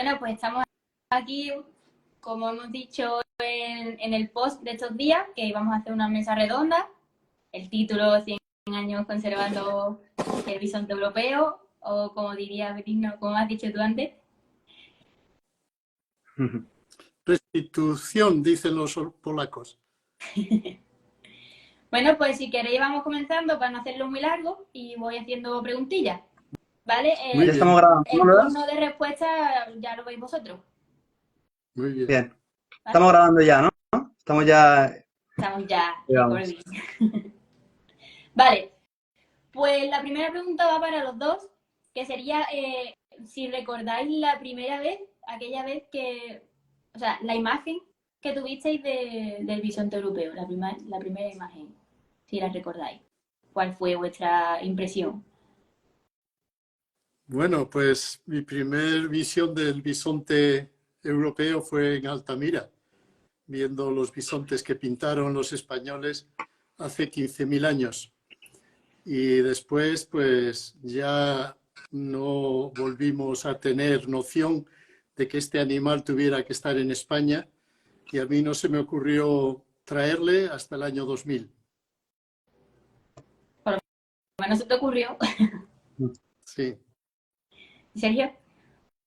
Bueno, pues estamos aquí, como hemos dicho en el post de estos días, que vamos a hacer una mesa redonda. El título, 100 años conservando el bisonte europeo, o como diría Benigno, como has dicho tú antes. Restitución, dicen los polacos. Bueno, pues si queréis vamos comenzando para no hacerlo muy largo y voy haciendo preguntillas. ¿Vale? Muy Ya bien, estamos grabando, El ¿no? turno de respuesta ya lo veis vosotros. muy bien. Bien. ¿Vale? Estamos grabando ya, ¿no? Estamos ya... Estamos ya Digamos. recording. Vale, pues la primera pregunta va para los dos, que sería si recordáis la primera vez, aquella vez que, o sea, la imagen que tuvisteis del bisonte europeo, la primera imagen, si la recordáis. ¿Cuál fue vuestra impresión? Bueno, pues mi primer visión del bisonte europeo fue en Altamira, viendo los bisontes que pintaron los españoles hace 15.000 años. Y después, pues ya no volvimos a tener noción de que este animal tuviera que estar en España, y a mí no se me ocurrió traerle hasta el año 2000. Por lo menos se te ocurrió. Sí. Sergio.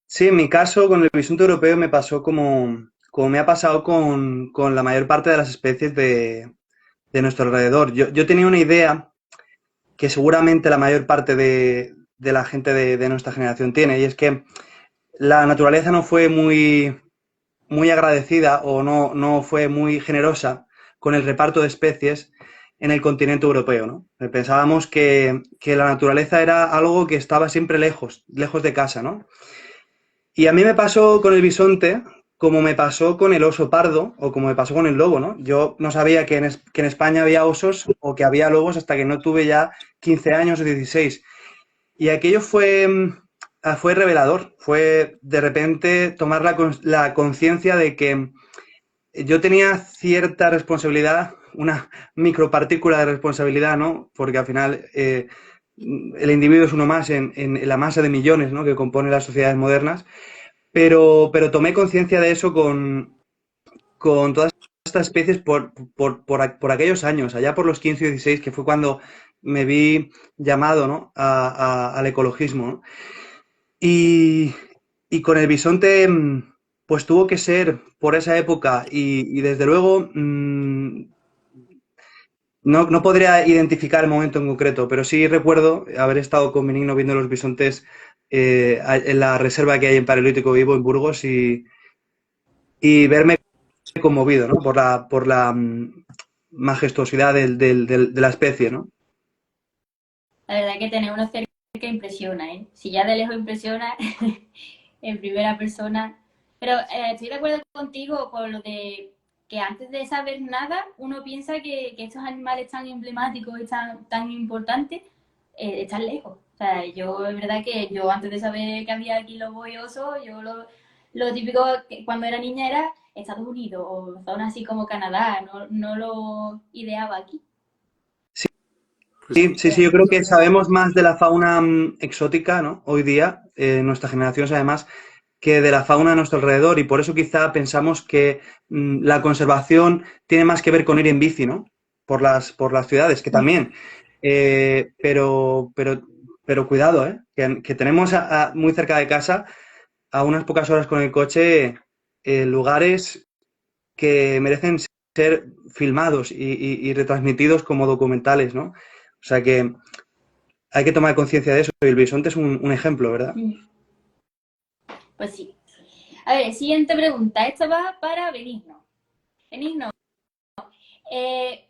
Sí, en mi caso, con el bisonte europeo me pasó como me ha pasado con la mayor parte de las especies de nuestro alrededor. Yo tenía una idea que seguramente la mayor parte de la gente de nuestra generación tiene, y es que la naturaleza no fue muy agradecida o no fue muy generosa con el reparto de especies en el continente europeo, ¿no? Pensábamos que la naturaleza era algo que estaba siempre lejos de casa, ¿no? Y a mí me pasó con el bisonte como me pasó con el oso pardo o como me pasó con el lobo, ¿no? Yo no sabía que en España había osos o que había lobos hasta que no tuve ya 15 años o 16. Y aquello fue revelador, fue de repente tomar la conciencia de que yo tenía cierta responsabilidad, una micropartícula de responsabilidad, ¿no? Porque al final el individuo es uno más en la masa de millones, ¿no?, que compone las sociedades modernas, pero tomé conciencia de eso con todas estas especies por aquellos años, allá por los 15 y 16, que fue cuando me vi llamado, ¿no?, al ecologismo, ¿no? Y con el bisonte, pues tuvo que ser por esa época y desde luego no podría identificar el momento en concreto, pero sí recuerdo haber estado con Benigno viendo los bisontes en la reserva que hay en Paleolítico Vivo en Burgos y verme conmovido, ¿no?, por la majestuosidad de la especie, ¿no? La verdad que tener uno cerca impresiona, ¿eh? Si ya de lejos impresiona, en primera persona. Pero estoy de acuerdo contigo con lo de que antes de saber nada, uno piensa que estos animales tan emblemáticos y tan importantes están lejos. O sea, yo, es verdad que yo antes de saber que había aquí lobos y osos, yo lo típico que cuando era niña era Estados Unidos o zonas así como Canadá, no lo ideaba aquí. Pues Sí, yo creo que sabemos más de la fauna exótica, ¿no?, hoy día, nuestra generación sabe más que de la fauna a nuestro alrededor, y por eso quizá pensamos que la conservación tiene más que ver con ir en bici, ¿no?, por las ciudades, que también, pero cuidado, que tenemos muy cerca de casa, a unas pocas horas con el coche, lugares que merecen ser filmados y retransmitidos como documentales, ¿no? O sea que hay que tomar conciencia de eso, y el bisonte es un ejemplo, ¿verdad? Pues sí. A ver, siguiente pregunta. Esta va para Benigno. Benigno, eh,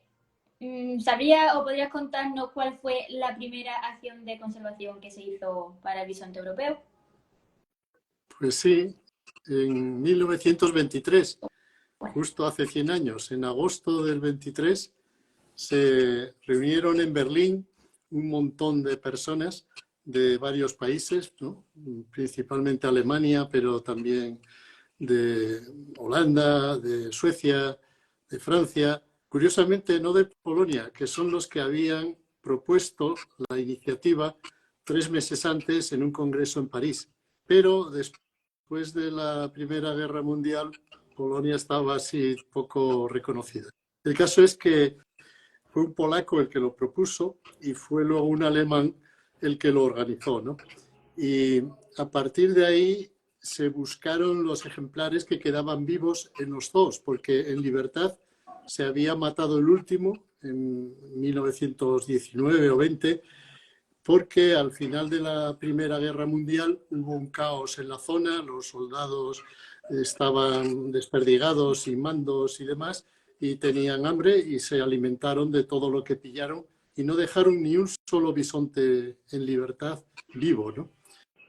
¿sabría o podrías contarnos cuál fue la primera acción de conservación que se hizo para el bisonte europeo? Pues sí, en 1923, Bueno, justo hace 100 años, en agosto del 23, se reunieron en Berlín un montón de personas de varios países, ¿no?, principalmente Alemania, pero también de Holanda, de Suecia, de Francia, curiosamente no de Polonia, que son los que habían propuesto la iniciativa 3 meses antes en un congreso en París. Pero después después de la Primera Guerra Mundial, Polonia estaba así poco reconocida. El caso es que fue un polaco el que lo propuso y fue luego un alemán el que lo organizó, ¿no? Y a partir de ahí se buscaron los ejemplares que quedaban vivos en los zoos, porque en libertad se había matado el último en 1919 o 20, porque al final de la Primera Guerra Mundial hubo un caos en la zona, los soldados estaban desperdigados, sin mandos y demás, y tenían hambre y se alimentaron de todo lo que pillaron y no dejaron ni un solo bisonte en libertad vivo, ¿no?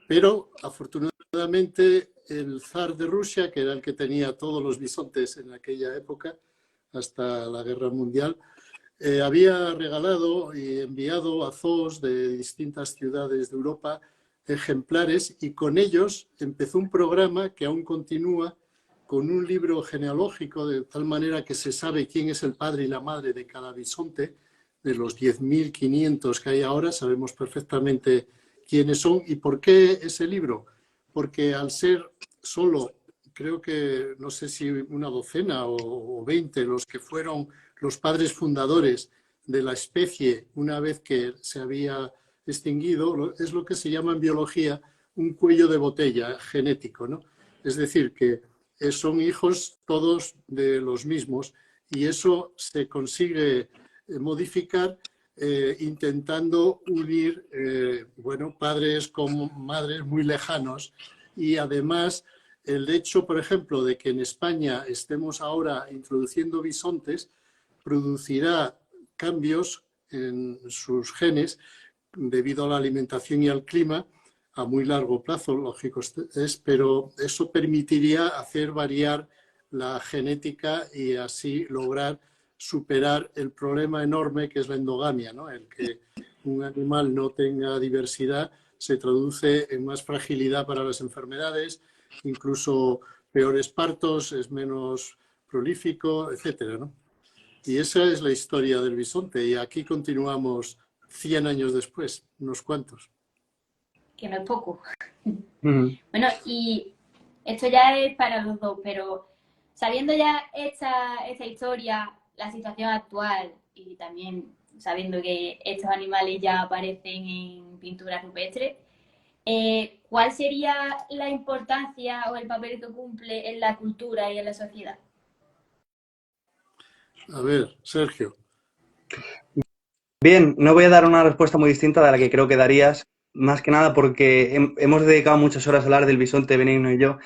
Pero afortunadamente el zar de Rusia, que era el que tenía todos los bisontes en aquella época, hasta la Guerra Mundial, había regalado y enviado a zoos de distintas ciudades de Europa ejemplares y con ellos empezó un programa que aún continúa con un libro genealógico de tal manera que se sabe quién es el padre y la madre de cada bisonte. De los 10.500 que hay ahora sabemos perfectamente quiénes son. ¿Y por qué ese libro? Porque al ser solo, creo que no sé si una docena o 20 los que fueron los padres fundadores de la especie una vez que se había extinguido, es lo que se llama en biología un cuello de botella genético, ¿no? Es decir, que son hijos todos de los mismos y eso se consigue modificar intentando unir bueno, padres con madres muy lejanos y además el hecho, por ejemplo, de que en España estemos ahora introduciendo bisontes producirá cambios en sus genes debido a la alimentación y al clima a muy largo plazo, lógico es, pero eso permitiría hacer variar la genética y así lograr superar el problema enorme que es la endogamia, ¿no? El que un animal no tenga diversidad se traduce en más fragilidad para las enfermedades, incluso peores partos, es menos prolífico, etcétera, ¿no? Y esa es la historia del bisonte y aquí continuamos 100 años después, unos cuantos. Que no es poco. Bueno, y esto ya es para los dos, pero sabiendo ya esta historia, la situación actual y también sabiendo que estos animales ya aparecen en pinturas rupestres, ¿cuál sería la importancia o el papel que cumple en la cultura y en la sociedad? A ver, Sergio. Bien, no voy a dar una respuesta muy distinta de la que creo que darías, más que nada porque hemos dedicado muchas horas a hablar del bisonte Benigno y yo,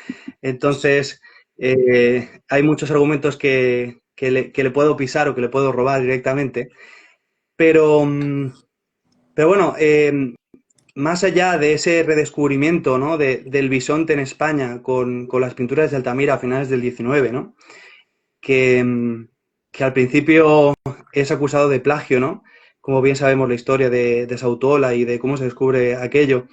entonces hay muchos argumentos que le puedo pisar o que le puedo robar directamente, pero bueno, más allá de ese redescubrimiento, ¿no? del bisonte en España con las pinturas de Altamira a finales del 19, ¿no? que al principio es acusado de plagio, ¿no? Como bien sabemos la historia de Sautola y de cómo se descubre aquello.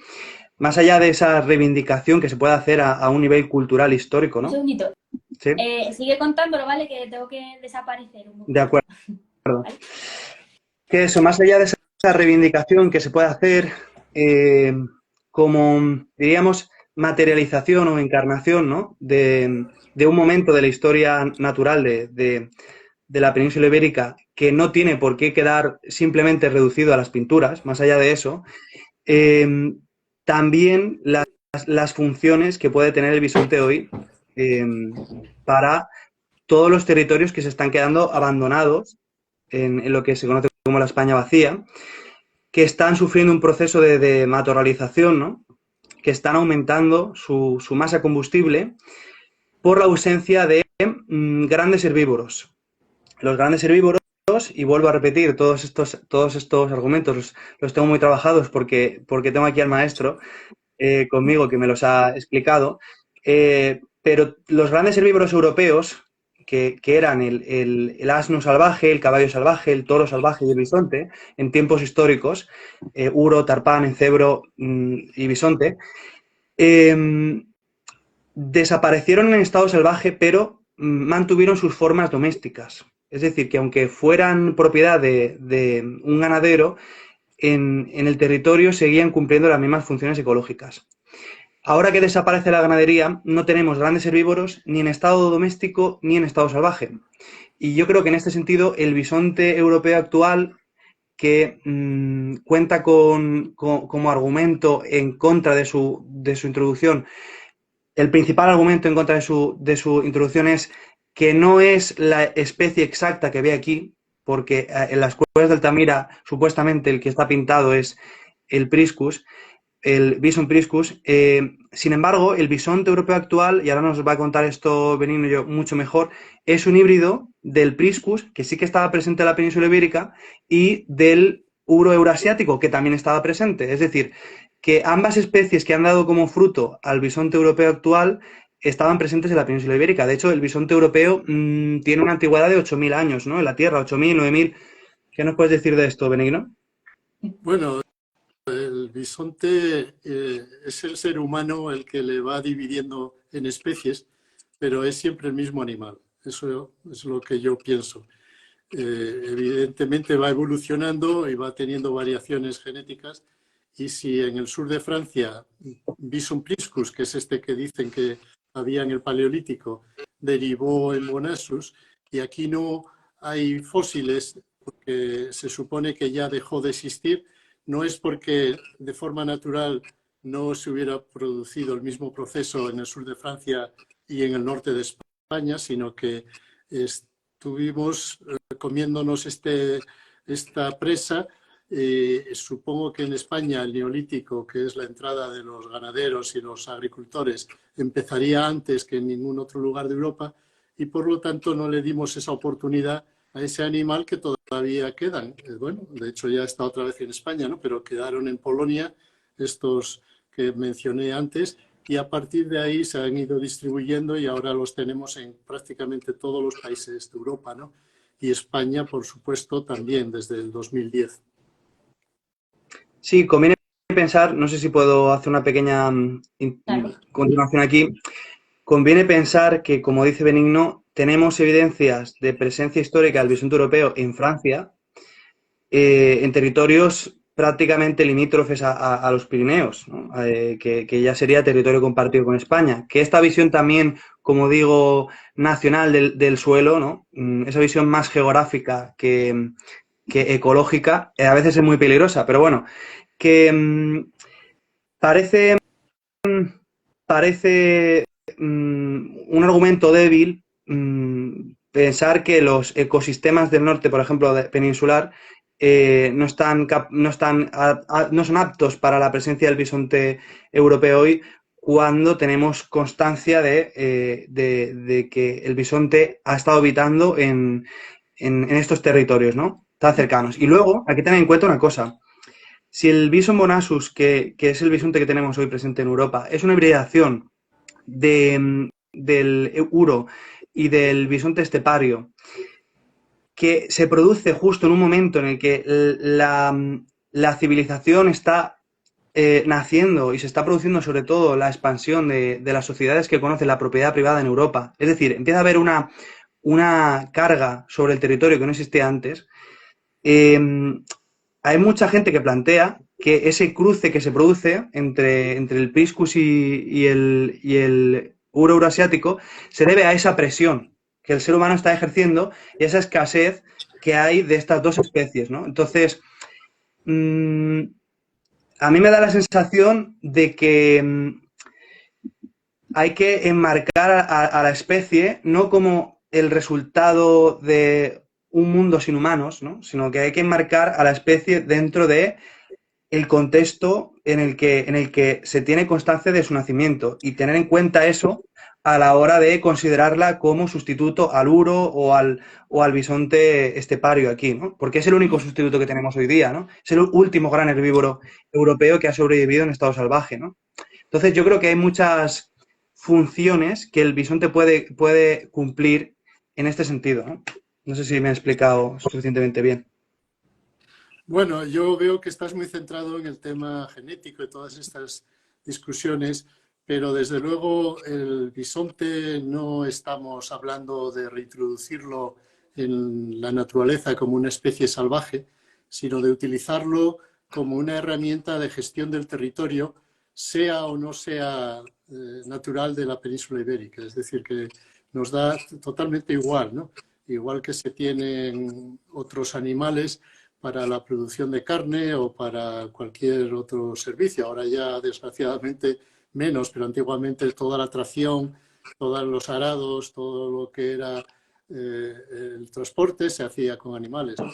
Más allá de esa reivindicación que se puede hacer a un nivel cultural histórico, ¿no? Un segundito. ¿Sí? Sigue contándolo, ¿vale? Que tengo que desaparecer un momento. De acuerdo. ¿Vale? Que eso, más allá de esa reivindicación que se puede hacer como, diríamos, materialización o encarnación, ¿no? de un momento de la historia natural de la península ibérica que no tiene por qué quedar simplemente reducido a las pinturas, más allá de eso, también las funciones que puede tener el bisonte hoy para todos los territorios que se están quedando abandonados en lo que se conoce como la España vacía, que están sufriendo un proceso de matorralización, ¿no? Que están aumentando su masa combustible por la ausencia de grandes herbívoros. Los grandes herbívoros, y vuelvo a repetir, todos estos argumentos los tengo muy trabajados porque tengo aquí al maestro conmigo que me los ha explicado, pero los grandes herbívoros europeos, que eran el asno salvaje, el caballo salvaje, el toro salvaje y el bisonte, en tiempos históricos, uro, tarpán, encebro y bisonte, desaparecieron en estado salvaje, pero mantuvieron sus formas domésticas. Es decir, que aunque fueran propiedad de un ganadero, en el territorio seguían cumpliendo las mismas funciones ecológicas. ahora que desaparece la ganadería, no tenemos grandes herbívoros ni en estado doméstico ni en estado salvaje. Y yo creo que en este sentido el bisonte europeo actual, que cuenta como argumento en contra de su introducción, el principal argumento en contra de su introducción es que no es la especie exacta que ve aquí, porque en las cuevas de Altamira supuestamente el que está pintado es el Priscus, el Bison priscus. Sin embargo, el bisonte europeo actual, y ahora nos va a contar esto Benigno yo mucho mejor, es un híbrido del Priscus, que sí que estaba presente en la península ibérica, y del uro eurasiático, que también estaba presente. Es decir, que ambas especies que han dado como fruto al bisonte europeo actual estaban presentes en la península ibérica. De hecho, el bisonte europeo tiene una antigüedad de 8.000 años, ¿no? En la Tierra, 8.000, 9.000. ¿Qué nos puedes decir de esto, Benigno? Bueno, el bisonte es el ser humano el que le va dividiendo en especies, pero es siempre el mismo animal. Eso es lo que yo pienso. Evidentemente va evolucionando y va teniendo variaciones genéticas, y si en el sur de Francia Bison priscus, que es este que dicen que había en el Paleolítico, derivó en Bonasus, y aquí no hay fósiles porque se supone que ya dejó de existir, no es porque de forma natural no se hubiera producido el mismo proceso en el sur de Francia y en el norte de España, sino que estuvimos comiéndonos esta presa. Supongo que en España el neolítico, que es la entrada de los ganaderos y los agricultores, empezaría antes que en ningún otro lugar de Europa, y por lo tanto no le dimos esa oportunidad a ese animal que todavía quedan. Bueno, de hecho ya está otra vez en España, ¿no? Pero quedaron en Polonia estos que mencioné antes, y a partir de ahí se han ido distribuyendo y ahora los tenemos en prácticamente todos los países de Europa, ¿no? Y España, por supuesto, también desde el 2010. Sí, conviene pensar, no sé si puedo hacer una pequeña Claro. continuación aquí. Conviene pensar que, como dice Benigno, tenemos evidencias de presencia histórica del bisonte europeo en Francia, en territorios prácticamente limítrofes a los Pirineos, ¿no? Que ya sería territorio compartido con España. Que esta visión también, como digo, nacional del suelo, ¿no? Esa visión más geográfica que ecológica, a veces es muy peligrosa, pero bueno, que parece un argumento débil pensar que los ecosistemas del norte, por ejemplo, peninsular, no son aptos para la presencia del bisonte europeo hoy, cuando tenemos constancia de que el bisonte ha estado habitando en estos territorios, ¿no? Tan cercanos. Y luego, hay que tener en cuenta una cosa. Si el Bison bonasus, que es el bisonte que tenemos hoy presente en Europa, es una hibridación del uro y del bisonte estepario, que se produce justo en un momento en el que la civilización está naciendo y se está produciendo sobre todo la expansión de las sociedades que conocen la propiedad privada en Europa. Es decir, empieza a haber una carga sobre el territorio que no existía antes. Hay mucha gente que plantea que ese cruce que se produce entre el Priscus y el uro eurasiático se debe a esa presión que el ser humano está ejerciendo y esa escasez que hay de estas dos especies, ¿no? Entonces, a mí me da la sensación de que hay que enmarcar a la especie no como el resultado de un mundo sin humanos, ¿no? Sino que hay que enmarcar a la especie dentro de el contexto en el que se tiene constancia de su nacimiento y tener en cuenta eso a la hora de considerarla como sustituto al uro o al bisonte estepario aquí, ¿no? Porque es el único sustituto que tenemos hoy día, ¿no? Es el último gran herbívoro europeo que ha sobrevivido en estado salvaje, ¿no? Entonces yo creo que hay muchas funciones que el bisonte puede cumplir en este sentido, ¿no? No sé si me he explicado suficientemente bien. Bueno, yo veo que estás muy centrado en el tema genético y todas estas discusiones, pero desde luego el bisonte no estamos hablando de reintroducirlo en la naturaleza como una especie salvaje, sino de utilizarlo como una herramienta de gestión del territorio sea o no sea natural de la península ibérica. Es decir, que nos da totalmente igual, ¿no? Igual que se tienen otros animales para la producción de carne o para cualquier otro servicio. Ahora ya, desgraciadamente, menos, pero antiguamente toda la tracción, todos los arados, todo lo que era el transporte se hacía con animales, ¿no?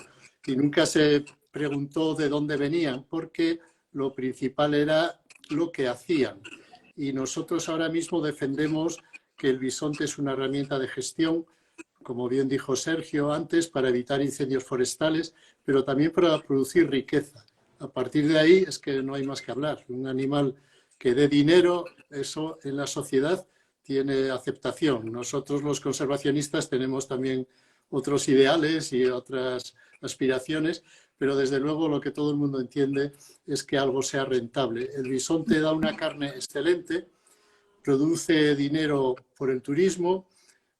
Y nunca se preguntó de dónde venían, porque lo principal era lo que hacían. Y nosotros ahora mismo defendemos que el bisonte es una herramienta de gestión, como bien dijo Sergio antes, para evitar incendios forestales, pero también para producir riqueza. A partir de ahí es que no hay más que hablar. Un animal que dé dinero, eso en la sociedad tiene aceptación. Nosotros los conservacionistas tenemos también otros ideales y otras aspiraciones, pero desde luego lo que todo el mundo entiende es que algo sea rentable. El bisonte da una carne excelente, produce dinero por el turismo,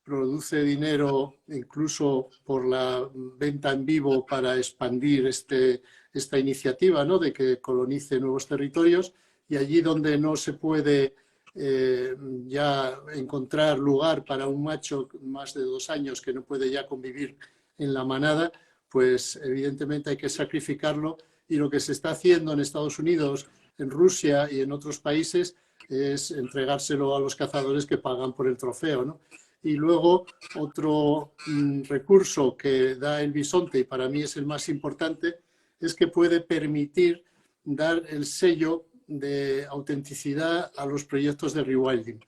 produce dinero incluso por la venta en vivo para expandir esta iniciativa, ¿no?, de que colonice nuevos territorios, y allí donde no se puede ya encontrar lugar para un macho más de 2 años que no puede ya convivir en la manada, pues evidentemente hay que sacrificarlo, y lo que se está haciendo en Estados Unidos, en Rusia y en otros países es entregárselo a los cazadores que pagan por el trofeo, ¿no? Y luego otro recurso que da el bisonte, y para mí es el más importante, es que puede permitir dar el sello de autenticidad a los proyectos de rewilding.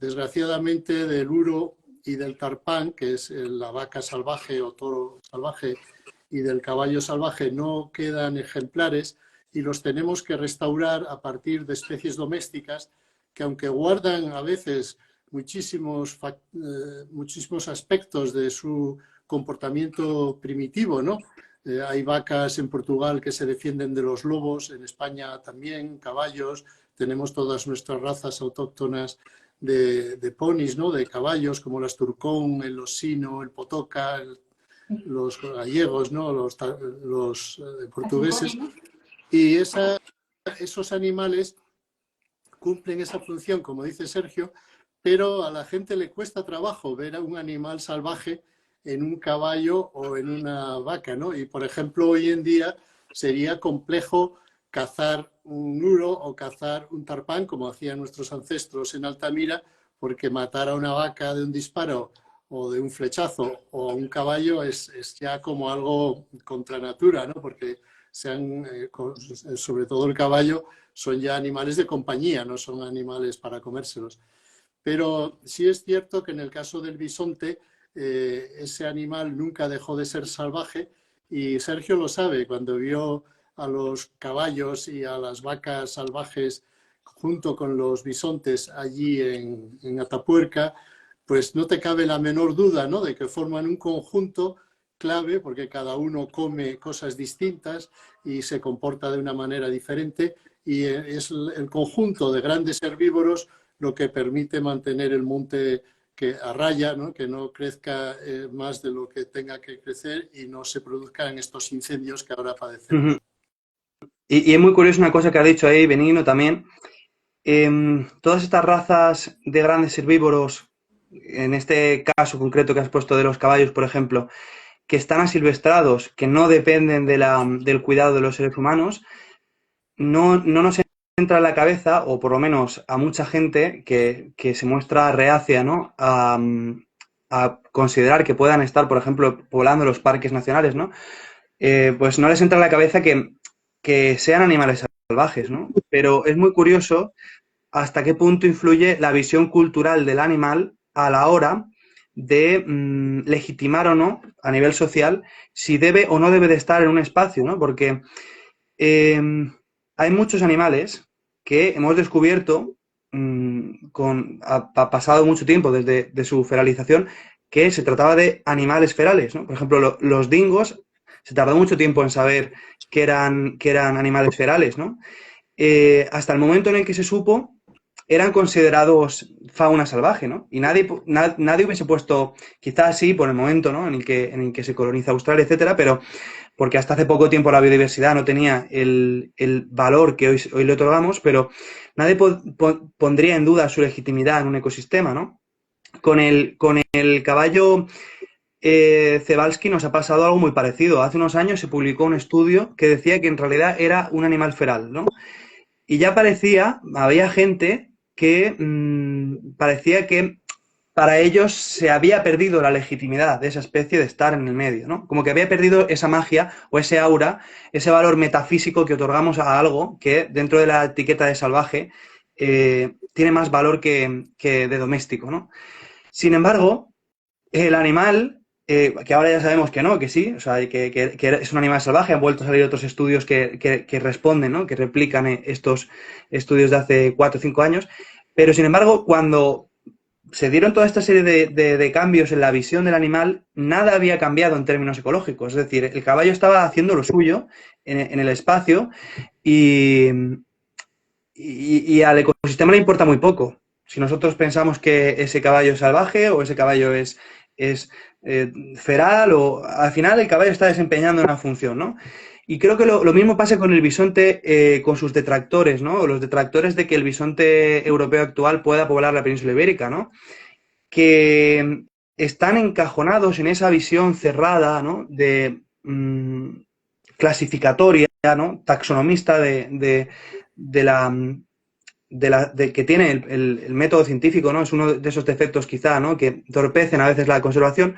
Desgraciadamente, del uro y del tarpán, que es la vaca salvaje o toro salvaje, y del caballo salvaje no quedan ejemplares, y los tenemos que restaurar a partir de especies domésticas que, aunque guardan a veces muchísimos aspectos de su comportamiento primitivo, ¿no? Hay vacas en Portugal que se defienden de los lobos, en España también, caballos, tenemos todas nuestras razas autóctonas de ponis, ¿no?, de caballos, como el asturcón, el osino, el potoca, los gallegos, ¿no?, los portugueses. Y esos animales cumplen esa función, como dice Sergio, pero a la gente le cuesta trabajo ver a un animal salvaje en un caballo o en una vaca, ¿no? Y, por ejemplo, hoy en día sería complejo cazar un uro o cazar un tarpán, como hacían nuestros ancestros en Altamira, porque matar a una vaca de un disparo o de un flechazo o a un caballo es ya como algo contra natura, ¿no? Porque sobre todo el caballo, son ya animales de compañía, no son animales para comérselos. Pero sí es cierto que en el caso del bisonte, ese animal nunca dejó de ser salvaje, y Sergio lo sabe, cuando vio a los caballos y a las vacas salvajes junto con los bisontes allí en Atapuerca, pues no te cabe la menor duda, ¿no?, de que forman un conjunto clave, porque cada uno come cosas distintas y se comporta de una manera diferente, y es el conjunto de grandes herbívoros lo que permite mantener el monte a raya, ¿no?, que no crezca más de lo que tenga que crecer y no se produzcan estos incendios que ahora padecemos. Y es muy curioso una cosa que ha dicho ahí Benigno también. Todas estas razas de grandes herbívoros, en este caso concreto que has puesto de los caballos, por ejemplo, que están asilvestrados, que no dependen del cuidado de los seres humanos, no nos entra en la cabeza, o por lo menos a mucha gente que se muestra reacia, ¿no?, a considerar que puedan estar, por ejemplo, poblando los parques nacionales, ¿no? Pues no les entra en la cabeza que sean animales salvajes, ¿no? Pero es muy curioso hasta qué punto influye la visión cultural del animal a la hora de legitimar o no, a nivel social, si debe o no debe de estar en un espacio, ¿no? Porque hay muchos animales que hemos descubierto, ha pasado mucho tiempo desde su feralización, que se trataba de animales ferales, ¿no? Por ejemplo, los dingos, se tardó mucho tiempo en saber que eran animales ferales, ¿no? Hasta el momento en el que se supo eran considerados fauna salvaje, ¿no? Y nadie hubiese puesto, quizás sí, por el momento, ¿no? En el que se coloniza Australia, etcétera, pero porque hasta hace poco tiempo la biodiversidad no tenía el valor que hoy le otorgamos, pero nadie pondría en duda su legitimidad en un ecosistema, ¿no? Con el caballo Cebulski nos ha pasado algo muy parecido. Hace unos años se publicó un estudio que decía que en realidad era un animal feral, ¿no? Y ya había gente que parecía que para ellos se había perdido la legitimidad de esa especie de estar en el medio, ¿no? Como que había perdido esa magia o ese aura, ese valor metafísico que otorgamos a algo que dentro de la etiqueta de salvaje tiene más valor que de doméstico, ¿no? Sin embargo, el animal, que ahora ya sabemos que no, que sí, o sea, que es un animal salvaje, han vuelto a salir otros estudios que responden, ¿no? Que replican estos estudios de hace 4 o 5 años, pero sin embargo, cuando se dieron toda esta serie de cambios en la visión del animal, nada había cambiado en términos ecológicos, es decir, el caballo estaba haciendo lo suyo en el espacio y, y al ecosistema le importa muy poco. Si nosotros pensamos que ese caballo es salvaje o ese caballo es feral, o al final el caballo está desempeñando una función, ¿no? Y creo que lo mismo pasa con el bisonte, con sus detractores, ¿no? Los detractores de que el bisonte europeo actual pueda poblar la península ibérica, ¿no? Que están encajonados en esa visión cerrada, ¿no? Clasificatoria, ¿no? Taxonomista de que tiene el método científico, ¿no? Es uno de esos defectos quizá, ¿no? Que torpecen a veces la conservación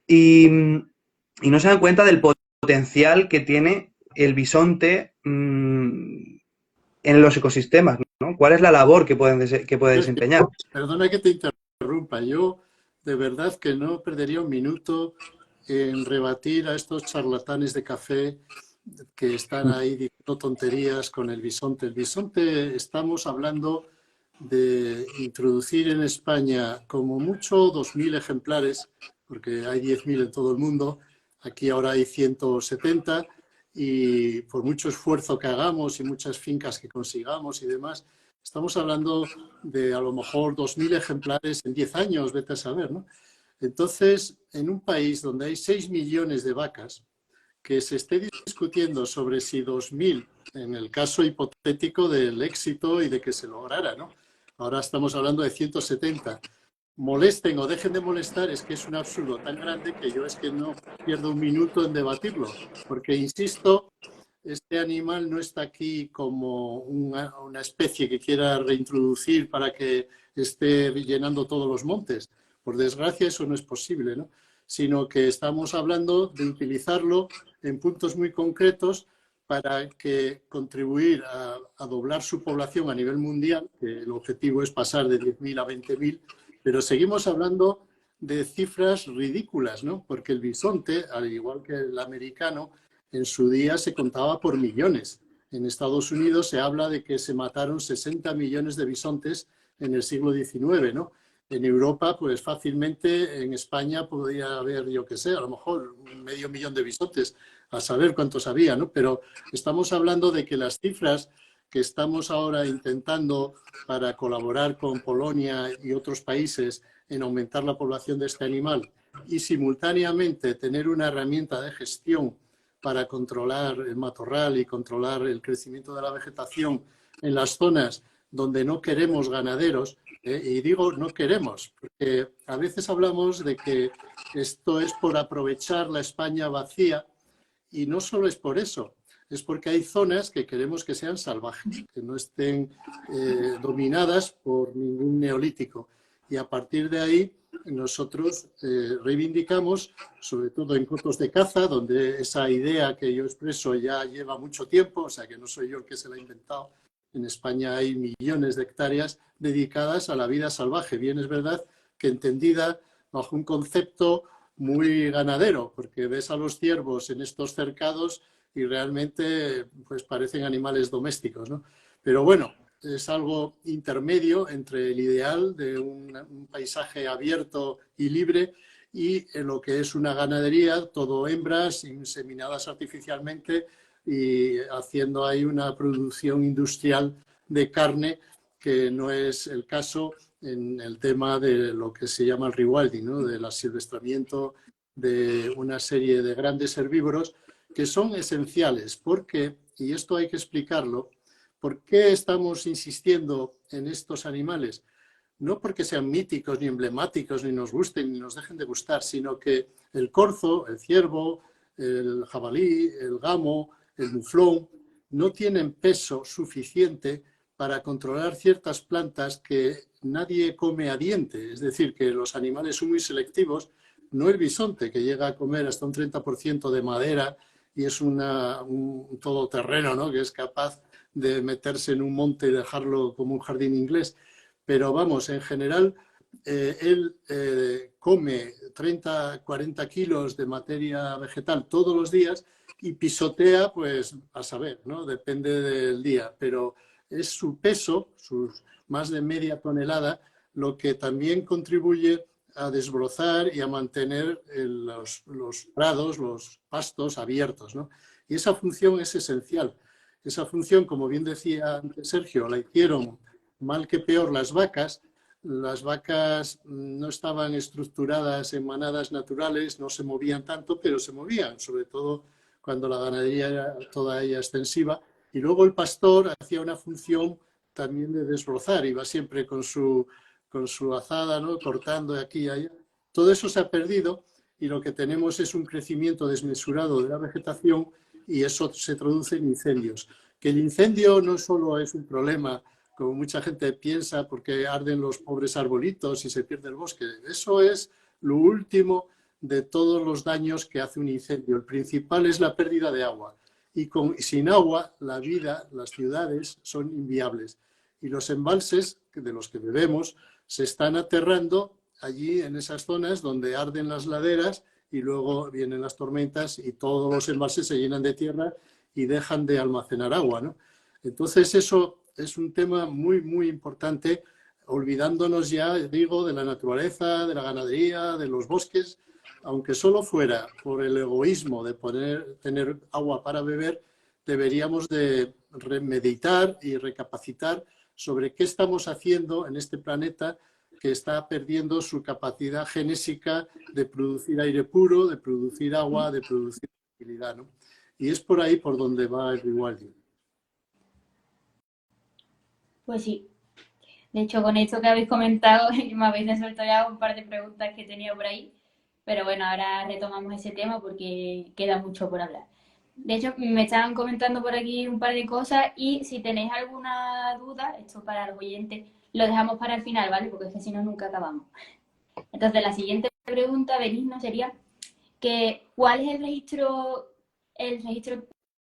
y, y no se dan cuenta del potencial que tiene el bisonte en los ecosistemas, ¿no? ¿Cuál es la labor que puede desempeñar? Perdona que te interrumpa. Yo de verdad que no perdería un minuto en rebatir a estos charlatanes de café que están ahí diciendo tonterías con el bisonte. El bisonte, estamos hablando de introducir en España como mucho 2.000 ejemplares, porque hay 10.000 en todo el mundo. Aquí ahora hay 170 y por mucho esfuerzo que hagamos y muchas fincas que consigamos y demás, estamos hablando de a lo mejor 2.000 ejemplares en 10 años, vete a saber, ¿no? Entonces, en un país donde hay 6 millones de vacas, que se esté discutiendo sobre si 2.000, en el caso hipotético del éxito y de que se lograra, ¿no? Ahora estamos hablando de 170. Molesten o dejen de molestar, es que es un absurdo tan grande que yo es que no pierdo un minuto en debatirlo, porque, insisto, este animal no está aquí como una especie que quiera reintroducir para que esté llenando todos los montes. Por desgracia, eso no es posible, ¿no? Sino que estamos hablando de utilizarlo en puntos muy concretos para que contribuir a doblar su población a nivel mundial, que el objetivo es pasar de 10.000 a 20.000, pero seguimos hablando de cifras ridículas, ¿no? Porque el bisonte, al igual que el americano, en su día se contaba por millones. En Estados Unidos se habla de que se mataron 60 millones de bisontes en el siglo XIX, ¿no? En Europa, pues fácilmente, en España podría haber, yo qué sé, a lo mejor 500.000 de bisontes, a saber cuántos había, ¿no? Pero estamos hablando de que las cifras que estamos ahora intentando para colaborar con Polonia y otros países en aumentar la población de este animal y simultáneamente tener una herramienta de gestión para controlar el matorral y controlar el crecimiento de la vegetación en las zonas donde no queremos ganaderos, y digo no queremos, porque a veces hablamos de que esto es por aprovechar la España vacía, y no solo es por eso, es porque hay zonas que queremos que sean salvajes, que no estén dominadas por ningún neolítico. Y a partir de ahí nosotros reivindicamos, sobre todo en cotos de caza, donde esa idea que yo expreso ya lleva mucho tiempo, o sea que no soy yo el que se la ha inventado. En España hay millones de hectáreas dedicadas a la vida salvaje. Bien, es verdad que entendida bajo un concepto muy ganadero, porque ves a los ciervos en estos cercados y realmente pues parecen animales domésticos, ¿no? Pero bueno, es algo intermedio entre el ideal de un paisaje abierto y libre y en lo que es una ganadería, todo hembras, inseminadas artificialmente y haciendo ahí una producción industrial de carne que no es el caso en el tema de lo que se llama el rewilding, ¿no? Del asilvestramiento de una serie de grandes herbívoros que son esenciales. Porque, y esto hay que explicarlo, ¿por qué estamos insistiendo en estos animales? No porque sean míticos, ni emblemáticos, ni nos gusten, ni nos dejen de gustar, sino que el corzo, el ciervo, el jabalí, el gamo, el muflón, no tienen peso suficiente para controlar ciertas plantas que nadie come a diente. Es decir, que los animales son muy selectivos. No el bisonte, que llega a comer hasta un 30% de madera y es un todoterreno, ¿no? Que es capaz de meterse en un monte y dejarlo como un jardín inglés. Pero vamos, en general, él come 30, 40 kilos de materia vegetal todos los días y pisotea, pues a saber, ¿no? Depende del día, pero es su peso, sus más de media tonelada, lo que también contribuye a desbrozar y a mantener los prados, los pastos abiertos, ¿no? Y esa función es esencial. Esa función, como bien decía antes Sergio, la hicieron mal que peor las vacas. Las vacas no estaban estructuradas en manadas naturales, no se movían tanto, pero se movían, sobre todo cuando la ganadería era toda ella extensiva. Y luego el pastor hacía una función también de desbrozar, iba siempre con su azada, ¿no? Cortando de aquí y allá. Todo eso se ha perdido y lo que tenemos es un crecimiento desmesurado de la vegetación y eso se traduce en incendios. Que el incendio no solo es un problema, como mucha gente piensa, porque arden los pobres arbolitos y se pierde el bosque. Eso es lo último de todos los daños que hace un incendio. El principal es la pérdida de agua. Y sin agua, la vida, las ciudades son inviables. Y los embalses de los que bebemos se están aterrando allí en esas zonas donde arden las laderas y luego vienen las tormentas y todos los embalses se llenan de tierra y dejan de almacenar agua, ¿no? Entonces eso es un tema muy, muy importante, olvidándonos ya, digo, de la naturaleza, de la ganadería, de los bosques, aunque solo fuera por el egoísmo de tener agua para beber, deberíamos de meditar y recapacitar sobre qué estamos haciendo en este planeta que está perdiendo su capacidad genésica de producir aire puro, de producir agua, de producir fertilidad, ¿no? Y es por ahí por donde va el rewilding. Pues sí. De hecho, con esto que habéis comentado, me habéis resuelto ya un par de preguntas que tenía por ahí. Pero bueno, ahora retomamos ese tema porque queda mucho por hablar. De hecho, me estaban comentando por aquí un par de cosas y si tenéis alguna duda, esto para los oyentes, lo dejamos para el final, ¿vale? Porque es que si no, nunca acabamos. Entonces, la siguiente pregunta, Benigno, sería que ¿cuál es el registro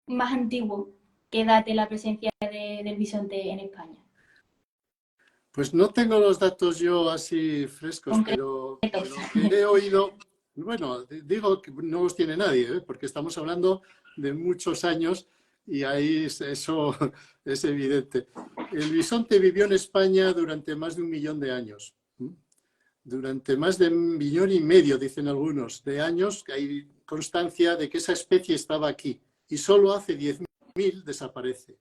más antiguo que date la presencia del bisonte en España? Pues no tengo los datos yo así frescos, pero he oído, bueno, digo que no los tiene nadie, ¿eh? Porque estamos hablando de muchos años y ahí eso es evidente. El bisonte vivió en España durante más de 1 millón de años. Durante más de 1,5 millones, dicen algunos, de años, que hay constancia de que esa especie estaba aquí. Y solo hace 10.000 desaparece.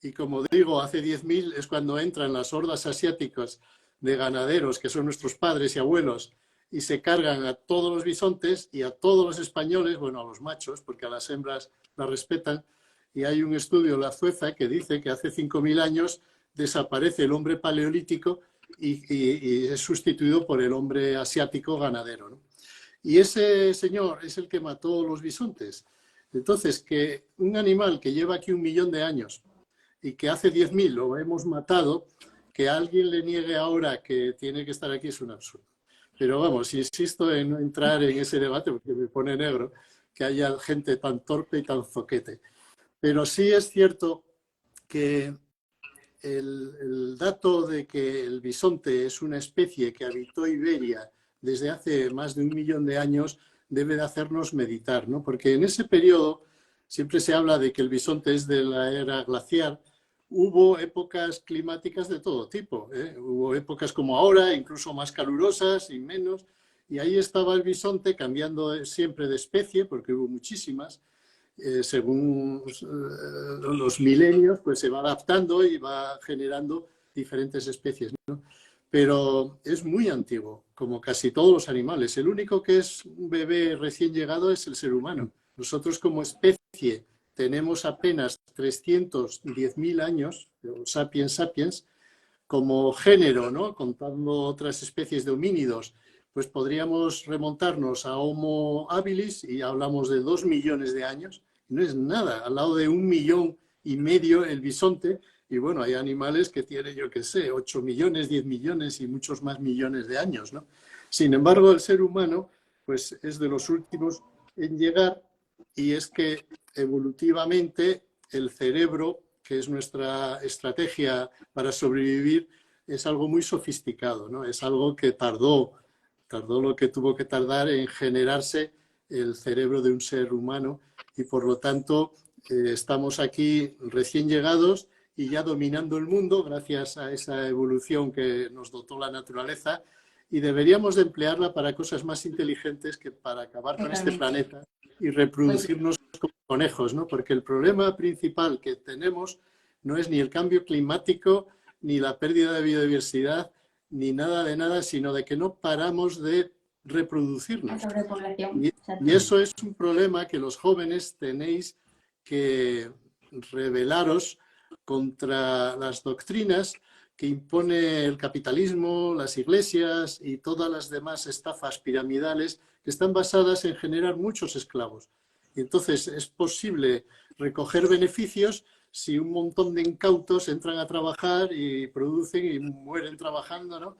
Y como digo, hace 10.000 es cuando entran las hordas asiáticas de ganaderos, que son nuestros padres y abuelos, y se cargan a todos los bisontes y a todos los españoles, bueno, a los machos, porque a las hembras las respetan. Y hay un estudio, la Zueza, que dice que hace 5.000 años desaparece el hombre paleolítico y es sustituido por el hombre asiático ganadero, ¿no? Y ese señor es el que mató los bisontes. Entonces, que un animal que lleva aquí 1 millón de años y que hace 10.000 lo hemos matado, que alguien le niegue ahora que tiene que estar aquí es un absurdo. Pero vamos, insisto en no entrar en ese debate porque me pone negro que haya gente tan torpe y tan zoquete. Pero sí es cierto que el dato de que el bisonte es una especie que habitó Iberia desde hace más de 1 millón de años debe de hacernos meditar, ¿no? Porque en ese periodo siempre se habla de que el bisonte es de la era glaciar. Hubo épocas climáticas de todo tipo, ¿eh? Hubo épocas como ahora, incluso más calurosas y menos, y ahí estaba el bisonte cambiando siempre de especie, porque hubo muchísimas. Según los milenios, pues se va adaptando y va generando diferentes especies, ¿no? Pero es muy antiguo, como casi todos los animales. El único que es un bebé recién llegado es el ser humano. Nosotros como especie tenemos apenas 310.000 años, sapiens sapiens, como género, ¿no? Contando otras especies de homínidos, pues podríamos remontarnos a Homo habilis y hablamos de 2 millones de años. No es nada, al lado de 1,5 millones el bisonte. Y bueno, hay animales que tienen, yo qué sé, 8 millones, 10 millones y muchos más millones de años, ¿no? Sin embargo, el ser humano, pues es de los últimos en llegar, y es que evolutivamente el cerebro, que es nuestra estrategia para sobrevivir, es algo muy sofisticado, ¿no? Es algo que tardó lo que tuvo que tardar en generarse el cerebro de un ser humano, y por lo tanto estamos aquí recién llegados y ya dominando el mundo gracias a esa evolución que nos dotó la naturaleza, y deberíamos de emplearla para cosas más inteligentes que para acabar con este planeta y reproducirnos como conejos, ¿no? Porque el problema principal que tenemos no es ni el cambio climático, ni la pérdida de biodiversidad, ni nada de nada, sino de que no paramos de reproducirnos. Y eso es un problema que los jóvenes tenéis que rebelaros contra las doctrinas que impone el capitalismo, las iglesias y todas las demás estafas piramidales que están basadas en generar muchos esclavos. Y entonces es posible recoger beneficios si un montón de incautos entran a trabajar y producen y mueren trabajando, ¿no?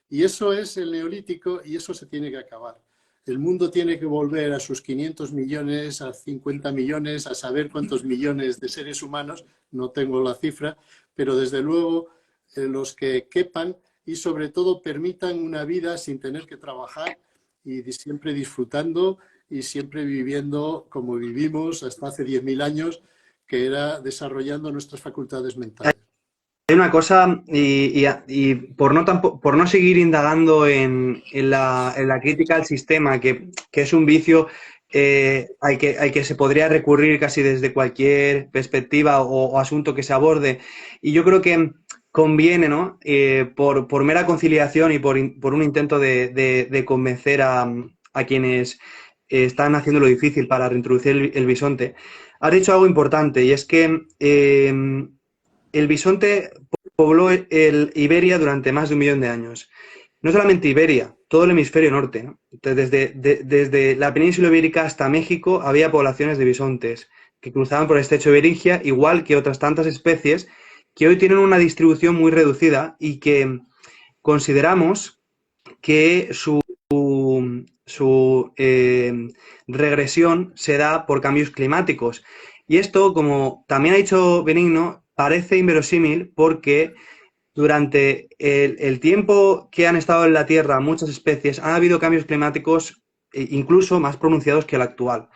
Y eso es el neolítico, y eso se tiene que acabar. El mundo tiene que volver a sus 500 millones, a 50 millones, a saber cuántos millones de seres humanos, no tengo la cifra, pero desde luego los que quepan, y sobre todo permitan una vida sin tener que trabajar y siempre disfrutando y siempre viviendo como vivimos hasta hace 10.000 años, que era desarrollando nuestras facultades mentales. Hay una cosa, y por no seguir indagando en la crítica al sistema, que es un vicio al que se podría recurrir casi desde cualquier perspectiva o asunto que se aborde, y yo creo que conviene, ¿no? Por mera conciliación y por un intento de convencer a quienes están haciendo lo difícil para reintroducir el bisonte. Has dicho algo importante, y es que el bisonte pobló Iberia durante más de 1 millón de años. No solamente Iberia, todo el hemisferio norte, ¿no? Entonces, desde la península ibérica hasta México había poblaciones de bisontes que cruzaban por el estrecho de Beringia, igual que otras tantas especies que hoy tienen una distribución muy reducida y que consideramos que su regresión se da por cambios climáticos. Y esto, como también ha dicho Benigno, parece inverosímil porque durante el tiempo que han estado en la Tierra muchas especies han habido cambios climáticos incluso más pronunciados que el actual.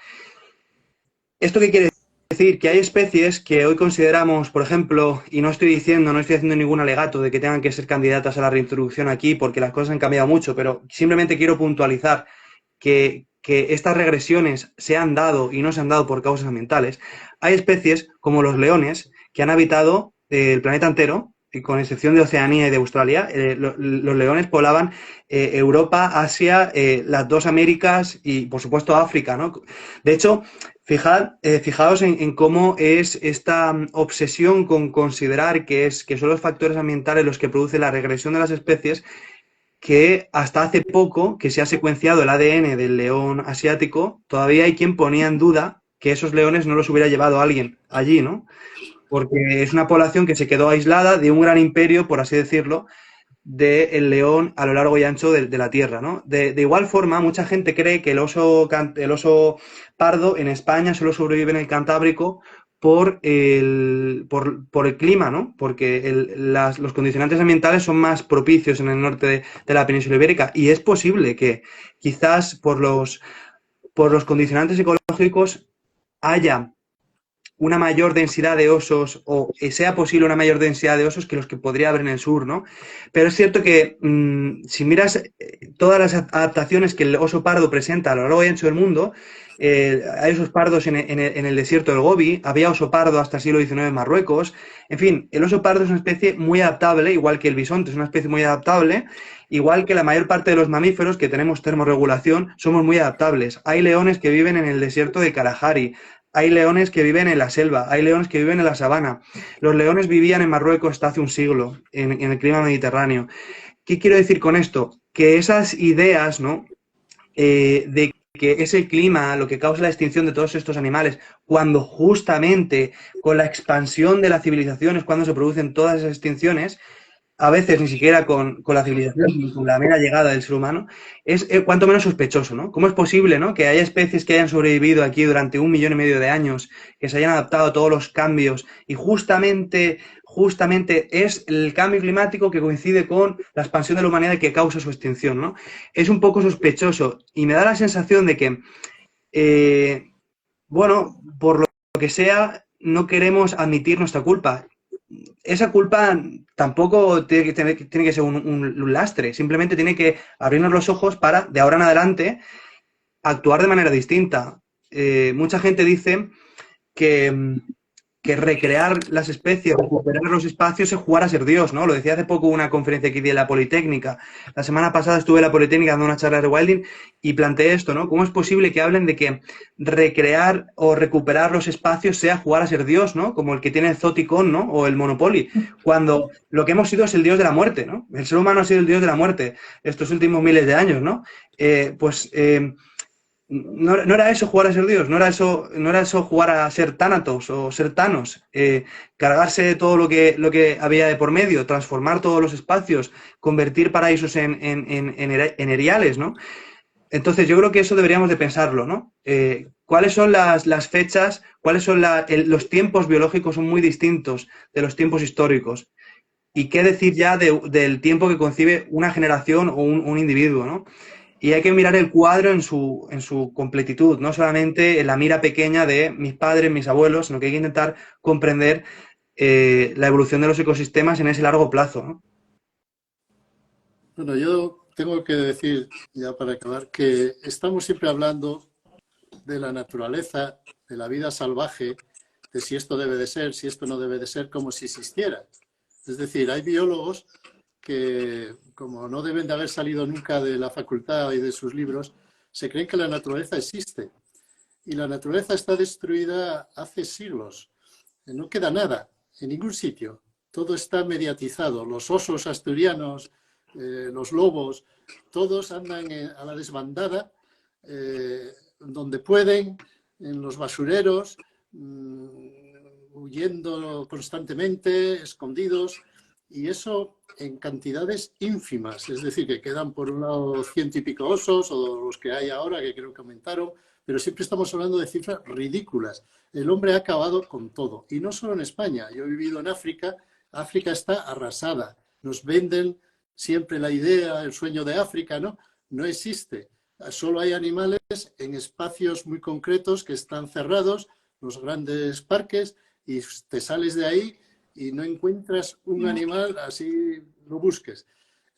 ¿Esto qué quiere decir? Que hay especies que hoy consideramos, por ejemplo, y no estoy haciendo ningún alegato de que tengan que ser candidatas a la reintroducción aquí porque las cosas han cambiado mucho, pero simplemente quiero puntualizar que estas regresiones se han dado y no se han dado por causas ambientales. Hay especies como los leones que han habitado el planeta entero, y con excepción de Oceanía y de Australia. Los leones poblaban Europa, Asia, las 2 Américas y, por supuesto, África, ¿no? De hecho, fijaos en cómo es esta obsesión con considerar que son los factores ambientales los que producen la regresión de las especies, que hasta hace poco que se ha secuenciado el ADN del león asiático, todavía hay quien ponía en duda que esos leones no los hubiera llevado alguien allí, ¿no? Porque es una población que se quedó aislada de un gran imperio, por así decirlo, del león a lo largo y ancho de la Tierra, ¿no? De igual forma, mucha gente cree que el oso pardo en España solo sobrevive en el Cantábrico por el clima, ¿no? Porque los condicionantes ambientales son más propicios en el norte de la península ibérica, y es posible que quizás por los condicionantes ecológicos haya una mayor densidad de osos o sea posible una mayor densidad de osos que los que podría haber en el sur, ¿no? Pero es cierto que si miras todas las adaptaciones que el oso pardo presenta a lo largo y ancho del mundo, hay osos pardos en el desierto del Gobi, había oso pardo hasta el siglo XIX en Marruecos. En fin, el oso pardo es una especie muy adaptable, igual que el bisonte es una especie muy adaptable, igual que la mayor parte de los mamíferos que tenemos termorregulación, somos muy adaptables. Hay leones que viven en el desierto de Kalahari, hay leones que viven en la selva, hay leones que viven en la sabana. Los leones vivían en Marruecos hasta hace un siglo, en el clima mediterráneo. ¿Qué quiero decir con esto? Que esas ideas, ¿no? De que es el clima lo que causa la extinción de todos estos animales, cuando justamente con la expansión de la civilización es cuando se producen todas esas extinciones, a veces ni siquiera con la civilización, ni con la mera llegada del ser humano, es cuanto menos sospechoso, ¿no? ¿Cómo es posible, ¿no? Que haya especies que hayan sobrevivido aquí durante 1,5 millones de años, que se hayan adaptado a todos los cambios y justamente es el cambio climático que coincide con la expansión de la humanidad y que causa su extinción, ¿no? Es un poco sospechoso y me da la sensación de que, bueno, por lo que sea, no queremos admitir nuestra culpa. Esa culpa tampoco tiene que ser un lastre, simplemente tiene que abrirnos los ojos para, de ahora en adelante, actuar de manera distinta. Mucha gente dice que, que recrear las especies, recuperar los espacios es jugar a ser Dios, ¿no? Lo decía hace poco una conferencia aquí de la Politécnica. La semana pasada estuve en la Politécnica dando una charla de rewilding y planteé esto, ¿no? ¿Cómo es posible que hablen de que recrear o recuperar los espacios sea jugar a ser Dios, ¿no? Como el que tiene el Zoticon, ¿no? O el Monopoly, cuando lo que hemos sido es el Dios de la muerte, ¿no? El ser humano ha sido el Dios de la muerte estos últimos miles de años, ¿no? No era eso jugar a ser Dios, no era eso jugar a ser Thanatos o ser Thanos, cargarse todo lo que había de por medio, transformar todos los espacios, convertir paraísos en eriales, ¿no? Entonces yo creo que eso deberíamos de pensarlo, ¿no? ¿Cuáles son las fechas, cuáles son los tiempos biológicos son muy distintos de los tiempos históricos? ¿Y qué decir ya del tiempo que concibe una generación o un individuo, ¿no? Y hay que mirar el cuadro en su completitud, no solamente en la mira pequeña de mis padres, mis abuelos, sino que hay que intentar comprender la evolución de los ecosistemas en ese largo plazo, ¿no? Bueno, yo tengo que decir, ya para acabar, que estamos siempre hablando de la naturaleza, de la vida salvaje, de si esto debe de ser, si esto no debe de ser, como si existiera. Es decir, hay biólogos que, como no deben de haber salido nunca de la facultad y de sus libros, se creen que la naturaleza existe. Y la naturaleza está destruida hace siglos. No queda nada en ningún sitio. Todo está mediatizado. Los osos asturianos, los lobos, todos andan a la desbandada, donde pueden, en los basureros, huyendo constantemente, escondidos, y eso en cantidades ínfimas, es decir, que quedan por un lado 100 y pico osos, o los que hay ahora, que creo que aumentaron, pero siempre estamos hablando de cifras ridículas. El hombre ha acabado con todo, y no solo en España. Yo he vivido en África, África está arrasada. Nos venden siempre la idea, el sueño de África, ¿no? No existe. Solo hay animales en espacios muy concretos que están cerrados, los grandes parques, y te sales de ahí y no encuentras un animal, así lo busques.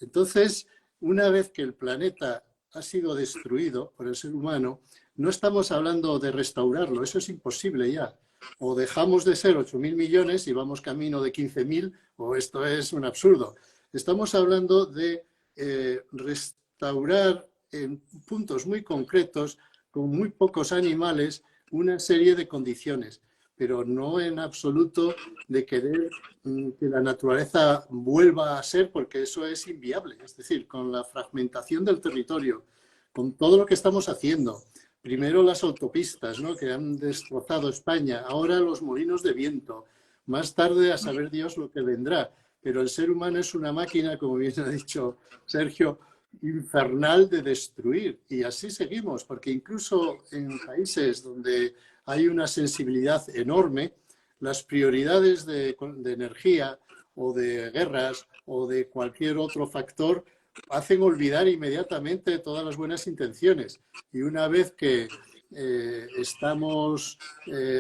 Entonces, una vez que el planeta ha sido destruido por el ser humano, no estamos hablando de restaurarlo, eso es imposible ya. O dejamos de ser 8.000 millones y vamos camino de 15.000, o esto es un absurdo. Estamos hablando de restaurar en puntos muy concretos, con muy pocos animales, una serie de condiciones, pero no en absoluto de querer que la naturaleza vuelva a ser, porque eso es inviable. Es decir, con la fragmentación del territorio, con todo lo que estamos haciendo, primero las autopistas, ¿no?, que han destrozado España, ahora los molinos de viento, más tarde a saber Dios lo que vendrá. Pero el ser humano es una máquina, como bien ha dicho Sergio, infernal de destruir. Y así seguimos, porque incluso en países donde hay una sensibilidad enorme, las prioridades de energía o de guerras o de cualquier otro factor hacen olvidar inmediatamente todas las buenas intenciones. Y una vez que estamos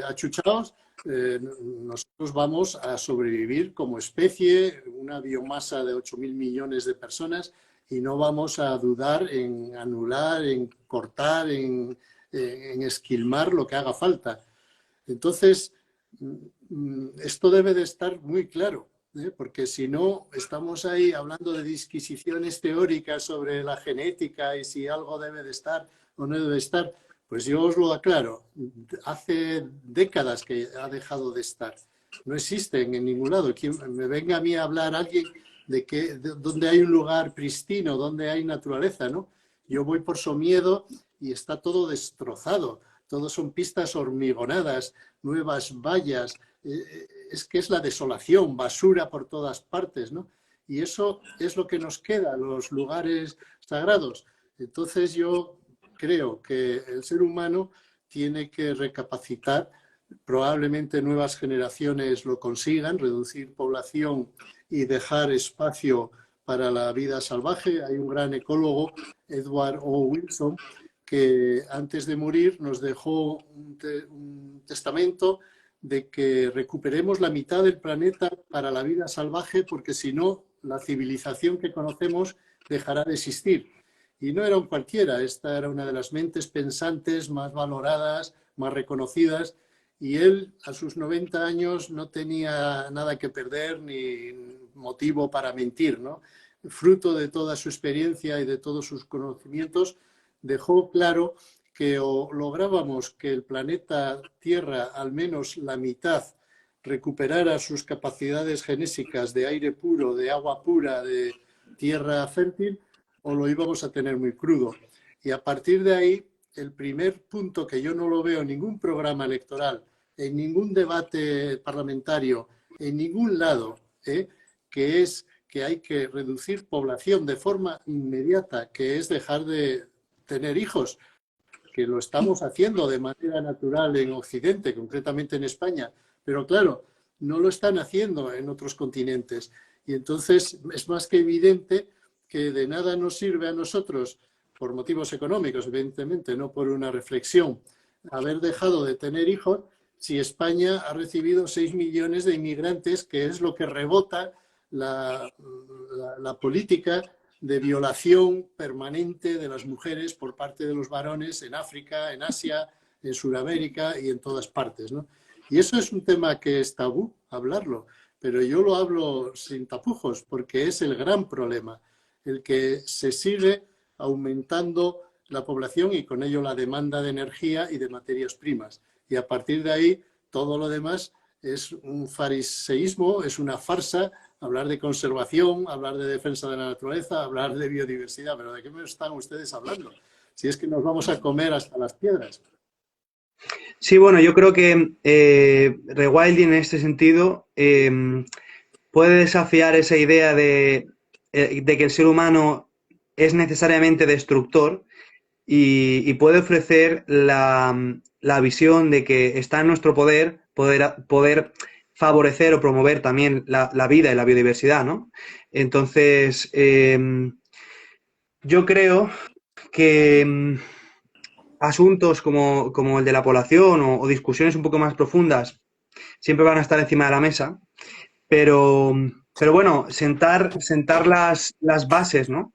achuchados, nosotros vamos a sobrevivir como especie, una biomasa de 8.000 millones de personas, y no vamos a dudar en anular, en cortar, en esquilmar lo que haga falta. Entonces, esto debe de estar muy claro, porque si no, estamos ahí hablando de disquisiciones teóricas sobre la genética y si algo debe de estar o no debe estar. Pues yo os lo aclaro, hace décadas que ha dejado de estar. No existen en ningún lado. Quien me venga a mí a hablar alguien donde hay un lugar pristino, donde hay naturaleza, ¿no? Yo voy por Somiedo y está todo destrozado. Todo son pistas hormigonadas, nuevas vallas. Es que es la desolación, basura por todas partes, ¿no? Y eso es lo que nos queda, los lugares sagrados. Entonces yo creo que el ser humano tiene que recapacitar, probablemente nuevas generaciones lo consigan, reducir población y dejar espacio para la vida salvaje. Hay un gran ecólogo, Edward O. Wilson, que antes de morir nos dejó un testamento de que recuperemos la mitad del planeta para la vida salvaje, porque si no, la civilización que conocemos dejará de existir. Y no era un cualquiera, esta era una de las mentes pensantes más valoradas, más reconocidas, y él a sus 90 años no tenía nada que perder ni motivo para mentir, ¿no? Fruto de toda su experiencia y de todos sus conocimientos, dejó claro que o lográbamos que el planeta Tierra, al menos la mitad, recuperara sus capacidades genéticas de aire puro, de agua pura, de tierra fértil, o lo íbamos a tener muy crudo. Y a partir de ahí, el primer punto que yo no lo veo en ningún programa electoral, en ningún debate parlamentario, en ningún lado, que es que hay que reducir población de forma inmediata, que es dejar de tener hijos, que lo estamos haciendo de manera natural en Occidente, concretamente en España, pero claro, no lo están haciendo en otros continentes. Y entonces es más que evidente que de nada nos sirve a nosotros, por motivos económicos, evidentemente, no por una reflexión, haber dejado de tener hijos si España ha recibido 6 millones de inmigrantes, que es lo que rebota la política de violación permanente de las mujeres por parte de los varones en África, en Asia, en Sudamérica y en todas partes, ¿no? Y eso es un tema que es tabú hablarlo, pero yo lo hablo sin tapujos porque es el gran problema, el que se sigue aumentando la población y con ello la demanda de energía y de materias primas. Y a partir de ahí, todo lo demás es un fariseísmo, es una farsa, hablar de conservación, hablar de defensa de la naturaleza, hablar de biodiversidad. ¿Pero de qué me están ustedes hablando? Si es que nos vamos a comer hasta las piedras. Sí, bueno, yo creo que Rewilding en este sentido puede desafiar esa idea de que el ser humano es necesariamente destructor y puede ofrecer la visión de que está en nuestro poder favorecer o promover también la vida y la biodiversidad, ¿no? Entonces, yo creo que asuntos como el de la población o discusiones un poco más profundas siempre van a estar encima de la mesa, pero bueno, sentar las bases, ¿no?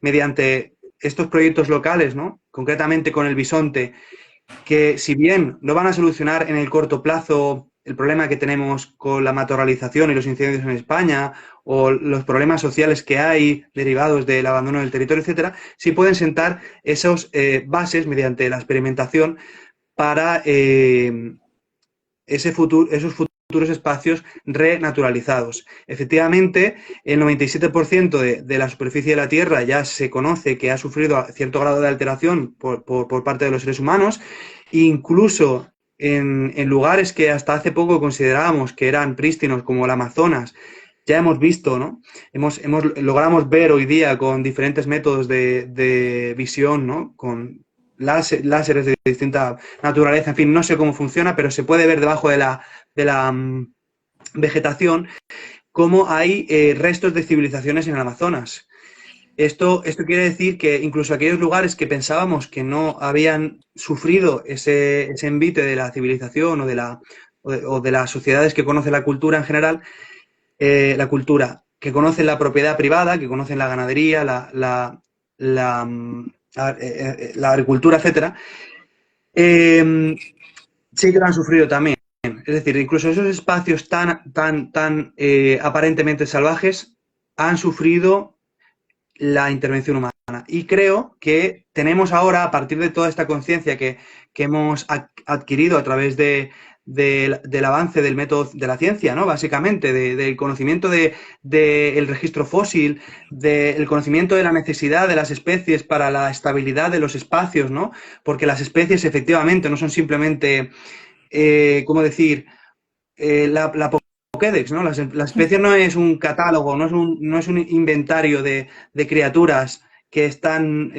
Mediante estos proyectos locales, ¿no? Concretamente con el bisonte, que si bien no van a solucionar en el corto plazo el problema que tenemos con la matorralización y los incendios en España o los problemas sociales que hay derivados del abandono del territorio, etcétera, sí pueden sentar esas bases mediante la experimentación para esos futuros espacios renaturalizados. Efectivamente, el 97% de la superficie de la Tierra ya se conoce que ha sufrido cierto grado de alteración por parte de los seres humanos, incluso en lugares que hasta hace poco considerábamos que eran prístinos, como el Amazonas. Ya hemos visto, ¿no? Logramos ver hoy día con diferentes métodos de visión, ¿no? Con láseres de distinta naturaleza, en fin, no sé cómo funciona, pero se puede ver debajo de la vegetación cómo hay restos de civilizaciones en el Amazonas. Esto quiere decir que incluso aquellos lugares que pensábamos que no habían sufrido ese envite de la civilización o de o de las sociedades que conocen la cultura en general, la cultura, que conocen la propiedad privada, que conocen la ganadería, la agricultura, etcétera, sí que lo han sufrido también. Es decir, incluso esos espacios tan aparentemente salvajes han sufrido la intervención humana. Y creo que tenemos ahora, a partir de toda esta conciencia que hemos adquirido a través del avance del método de la ciencia, ¿no? Básicamente, del conocimiento del registro fósil, del conocimiento de la necesidad de las especies para la estabilidad de los espacios, ¿no? Porque las especies efectivamente no son simplemente, ¿cómo decir? La Pokédex, ¿no? La especie no es un catálogo, no es un inventario de criaturas que están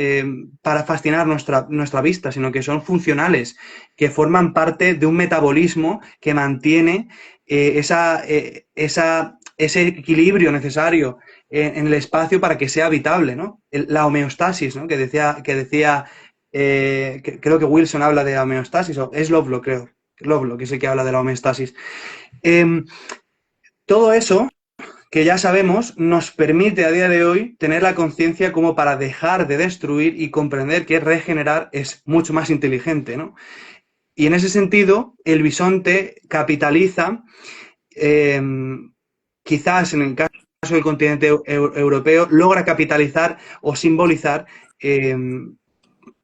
para fascinar nuestra vista, sino que son funcionales, que forman parte de un metabolismo que mantiene ese equilibrio necesario en el espacio para que sea habitable, ¿no? La homeostasis, ¿no? Que decía creo que Wilson habla de la homeostasis, o es Lovelock, creo. Lovelock, que es el que habla de la homeostasis. Todo eso que ya sabemos nos permite a día de hoy tener la conciencia como para dejar de destruir y comprender que regenerar es mucho más inteligente, ¿no? Y en ese sentido, el bisonte capitaliza, quizás en el caso del continente europeo, logra capitalizar o simbolizar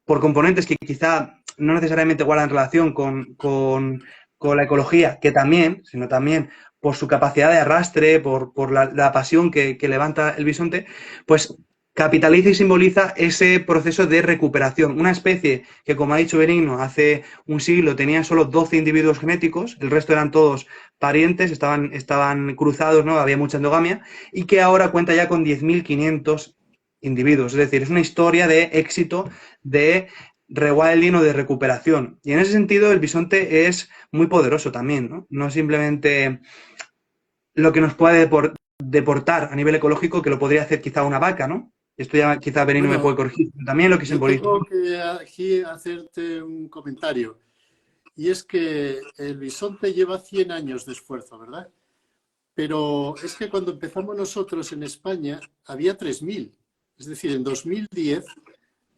por componentes que quizá no necesariamente guardan relación con la ecología, que también, sino también por su capacidad de arrastre, por la pasión que levanta el bisonte, pues capitaliza y simboliza ese proceso de recuperación. Una especie que, como ha dicho Benigno, hace un siglo tenía solo 12 individuos genéticos, el resto eran todos parientes, estaban cruzados, ¿no? Había mucha endogamia, y que ahora cuenta ya con 10.500 individuos. Es decir, es una historia de éxito, de rewilding o de recuperación. Y en ese sentido el bisonte es muy poderoso también, ¿no? No simplemente lo que nos puede deportar a nivel ecológico, que lo podría hacer quizá una vaca, ¿no? Esto ya quizá Benigno me puede corregir. También lo que Yo simboliza. tengo que aquí hacerte un comentario. Y es que el bisonte lleva 100 años de esfuerzo, ¿verdad? Pero es que cuando empezamos nosotros en España había 3.000. Es decir, en 2010,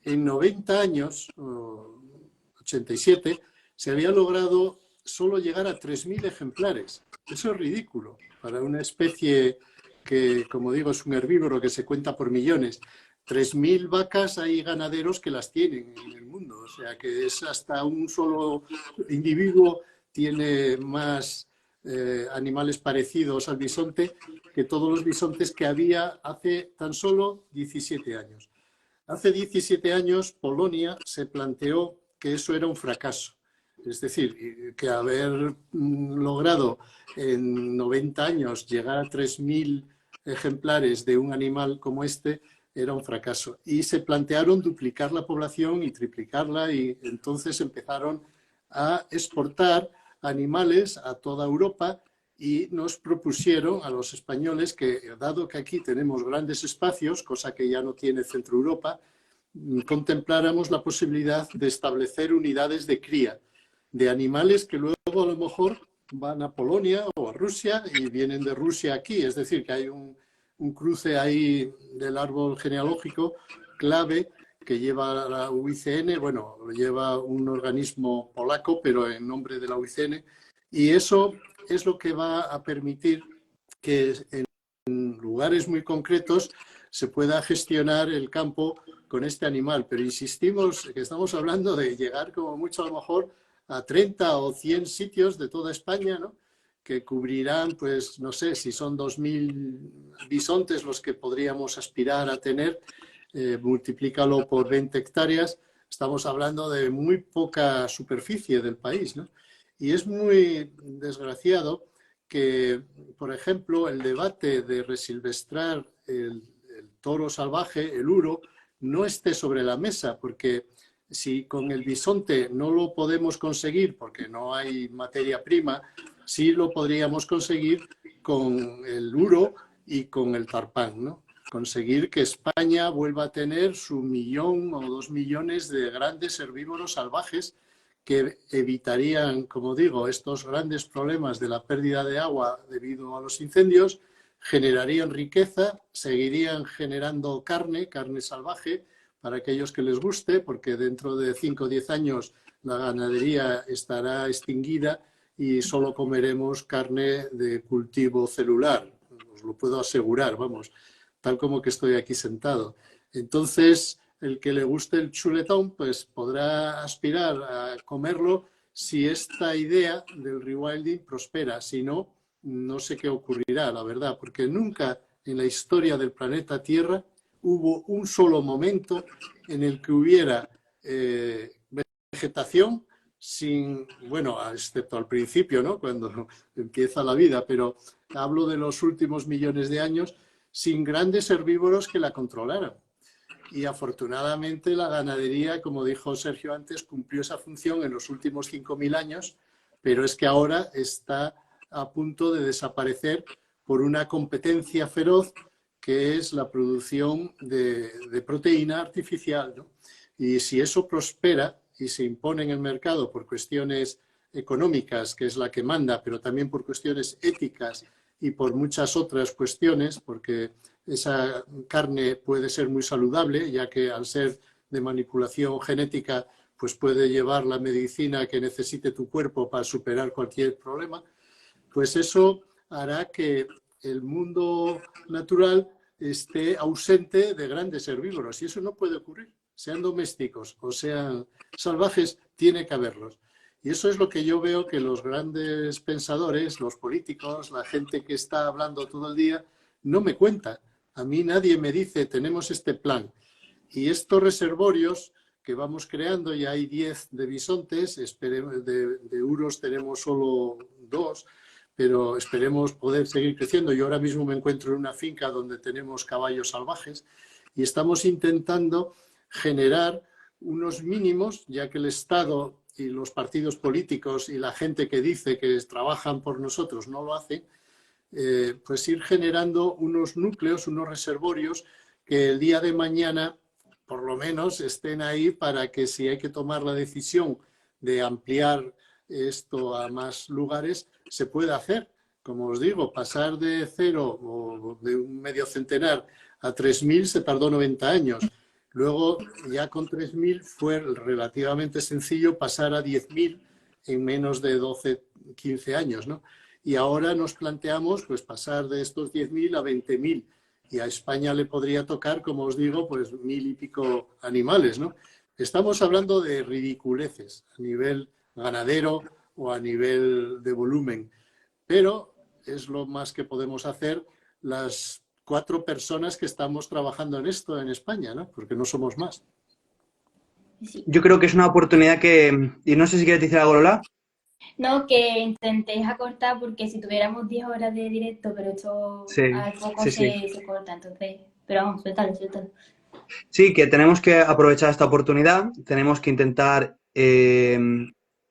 en 90 años, 87, se había logrado solo llegar a 3.000 ejemplares. Eso es ridículo para una especie que, como digo, es un herbívoro que se cuenta por millones. 3.000 vacas hay ganaderos que las tienen en el mundo. O sea que es hasta un solo individuo tiene más animales parecidos al bisonte que todos los bisontes que había hace tan solo 17 años. Hace 17 años Polonia se planteó que eso era un fracaso. Es decir, que haber logrado en 90 años llegar a 3.000 ejemplares de un animal como este era un fracaso. Y se plantearon duplicar la población y triplicarla, y entonces empezaron a exportar animales a toda Europa y nos propusieron a los españoles que, dado que aquí tenemos grandes espacios, cosa que ya no tiene Centro Europa, contempláramos la posibilidad de establecer unidades de cría de animales que luego a lo mejor van a Polonia o a Rusia y vienen de Rusia aquí. Es decir, que hay un cruce ahí del árbol genealógico clave que lleva la UICN, bueno, lo lleva un organismo polaco, pero en nombre de la UICN, y eso es lo que va a permitir que en lugares muy concretos se pueda gestionar el campo con este animal. Pero insistimos que estamos hablando de llegar como mucho a lo mejor a 30 o 100 sitios de toda España, ¿no? Que cubrirán, pues no sé, si son 2.000 bisontes los que podríamos aspirar a tener, multiplícalo por 20 hectáreas, estamos hablando de muy poca superficie del país, ¿no? Y es muy desgraciado que, por ejemplo, el debate de resilvestrar el toro salvaje, el uro, no esté sobre la mesa, porque si con el bisonte no lo podemos conseguir porque no hay materia prima, sí lo podríamos conseguir con el uro y con el tarpán, ¿no? Conseguir que España vuelva a tener su 1 millón o 2 millones de grandes herbívoros salvajes que evitarían, como digo, estos grandes problemas de la pérdida de agua debido a los incendios, generarían riqueza, seguirían generando carne salvaje para aquellos que les guste, porque dentro de 5 o 10 años la ganadería estará extinguida y solo comeremos carne de cultivo celular. Os lo puedo asegurar, vamos, tal como que estoy aquí sentado. Entonces, el que le guste el chuletón, pues podrá aspirar a comerlo si esta idea del rewilding prospera. Si no, no sé qué ocurrirá, la verdad, porque nunca en la historia del planeta Tierra hubo un solo momento en el que hubiera vegetación sin, bueno, excepto al principio, ¿no? Cuando empieza la vida, pero hablo de los últimos millones de años, sin grandes herbívoros que la controlaran. Y afortunadamente la ganadería, como dijo Sergio antes, cumplió esa función en los últimos 5.000 años, pero es que ahora está a punto de desaparecer por una competencia feroz que es la producción de proteína artificial, ¿no? Y si eso prospera y se impone en el mercado por cuestiones económicas, que es la que manda, pero también por cuestiones éticas y por muchas otras cuestiones, porque esa carne puede ser muy saludable, ya que al ser de manipulación genética, pues puede llevar la medicina que necesite tu cuerpo para superar cualquier problema, pues eso hará que el mundo natural esté ausente de grandes herbívoros. Y eso no puede ocurrir. Sean domésticos o sean salvajes, tiene que haberlos. Y eso es lo que yo veo que los grandes pensadores, los políticos, la gente que está hablando todo el día, no me cuenta. A mí nadie me dice, tenemos este plan. Y estos reservorios que vamos creando, ya hay 10 de bisontes, de uros tenemos solo 2, pero esperemos poder seguir creciendo. Yo ahora mismo me encuentro en una finca donde tenemos caballos salvajes y estamos intentando generar unos mínimos, ya que el Estado y los partidos políticos y la gente que dice que trabajan por nosotros no lo hacen, pues ir generando unos núcleos, unos reservorios que el día de mañana por lo menos estén ahí para que si hay que tomar la decisión de ampliar esto a más lugares, se puede hacer. Como os digo, pasar de 0 o de un medio centenar a 3.000 se tardó 90 años. Luego, ya con 3.000 fue relativamente sencillo pasar a 10.000 en menos de 12, 15 años, ¿no? Y ahora nos planteamos pues pasar de estos 10.000 a 20.000. Y a España le podría tocar, como os digo, pues 1.000 y pico animales, ¿no? Estamos hablando de ridiculeces a nivel ganadero o a nivel de volumen, pero es lo más que podemos hacer las 4 personas que estamos trabajando en esto en España, ¿no? Porque no somos más. Sí. Yo creo que es una oportunidad que, y no sé si quieres decir algo, Lola. No, que intentéis acortar porque si tuviéramos 10 horas de directo, pero esto Sí, al poco sí, sí. se corta, entonces. Pero vamos, suéltalo, suéltalo. Sí, que tenemos que aprovechar esta oportunidad, tenemos que intentar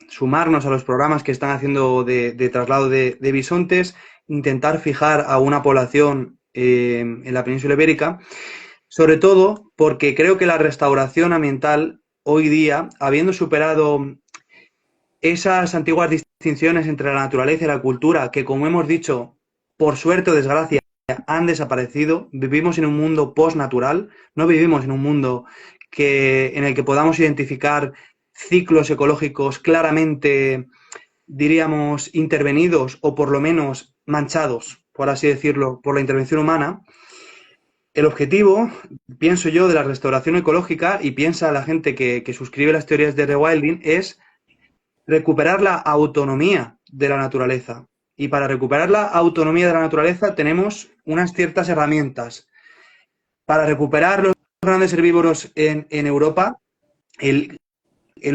sumarnos a los programas que están haciendo de traslado de bisontes, intentar fijar a una población en la península ibérica, sobre todo porque creo que la restauración ambiental hoy día, habiendo superado esas antiguas distinciones entre la naturaleza y la cultura, que como hemos dicho, por suerte o desgracia, han desaparecido, vivimos en un mundo postnatural, no vivimos en un mundo en el que podamos identificar ciclos ecológicos claramente, diríamos, intervenidos o por lo menos manchados, por así decirlo, por la intervención humana. El objetivo, pienso yo, de la restauración ecológica, y piensa la gente que suscribe las teorías de rewilding, es recuperar la autonomía de la naturaleza. Y para recuperar la autonomía de la naturaleza tenemos unas ciertas herramientas. Para recuperar los grandes herbívoros en Europa, el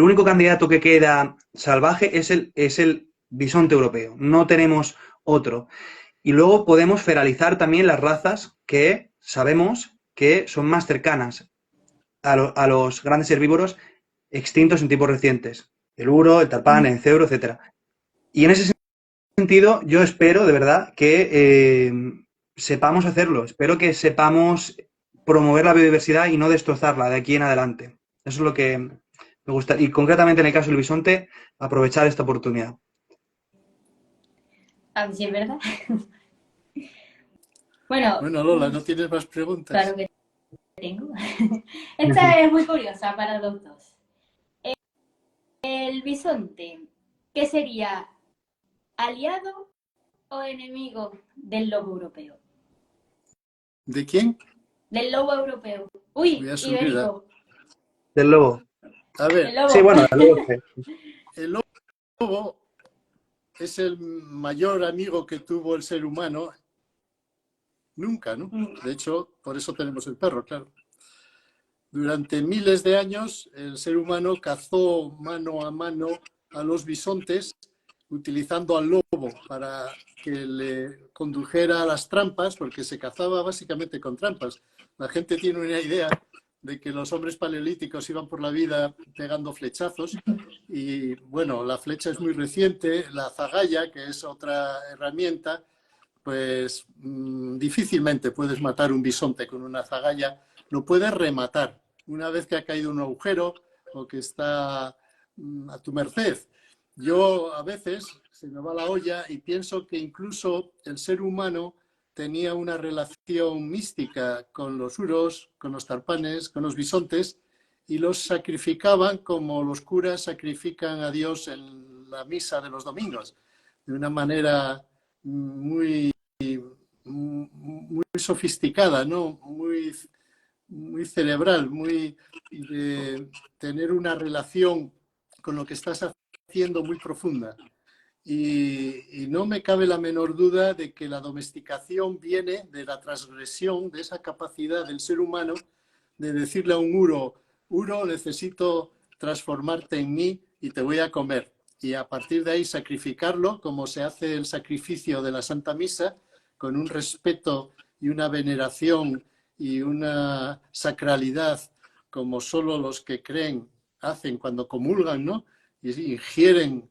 único candidato que queda salvaje es el bisonte europeo. No tenemos otro. Y luego podemos feralizar también las razas que sabemos que son más cercanas a los grandes herbívoros extintos en tiempos recientes. El uro, el tarpán, el encebro, etc. Y en ese sentido, yo espero, de verdad, que sepamos hacerlo. Espero que sepamos promover la biodiversidad y no destrozarla de aquí en adelante. Eso es lo que Me gusta, y concretamente en el caso del bisonte, aprovechar esta oportunidad. A ver si es verdad. Bueno, Bueno, Lola, ¿no tienes más preguntas? claro que tengo. Esta es muy curiosa para los dos. El bisonte, ¿qué sería? ¿Aliado o enemigo del lobo europeo? ¿De quién? Del lobo europeo. Voy Uy, a subir ibérico. Del lobo. A El ver, Sí, lobo. bueno, del lobo sí. el lobo es el mayor amigo que tuvo el ser humano nunca, ¿no? De hecho, por eso tenemos el perro, claro. Durante miles de años, el ser humano cazó mano a mano a los bisontes utilizando al lobo para que le condujera a las trampas, porque se cazaba básicamente con trampas. La gente tiene una idea de que los hombres paleolíticos iban por la vida pegando flechazos y, bueno, la flecha es muy reciente, la zagalla, que es otra herramienta, pues difícilmente puedes matar un bisonte con una zagalla, lo puedes rematar una vez que ha caído un agujero o que está a tu merced. Yo a veces se me va la olla y pienso que incluso el ser humano tenía una relación mística con los uros, con los tarpanes, con los bisontes y los sacrificaban como los curas sacrifican a Dios en la misa de los domingos, de una manera muy muy sofisticada, ¿no? Muy cerebral, muy de tener una relación con lo que estás haciendo muy profunda. Y no me cabe la menor duda de que la domesticación viene de la transgresión, de esa capacidad del ser humano de decirle a un uro, necesito transformarte en mí y te voy a comer. Y a partir de ahí sacrificarlo, como se hace el sacrificio de la Santa Misa, con un respeto y una veneración y una sacralidad como solo los que creen hacen cuando comulgan, ¿no? Y ingieren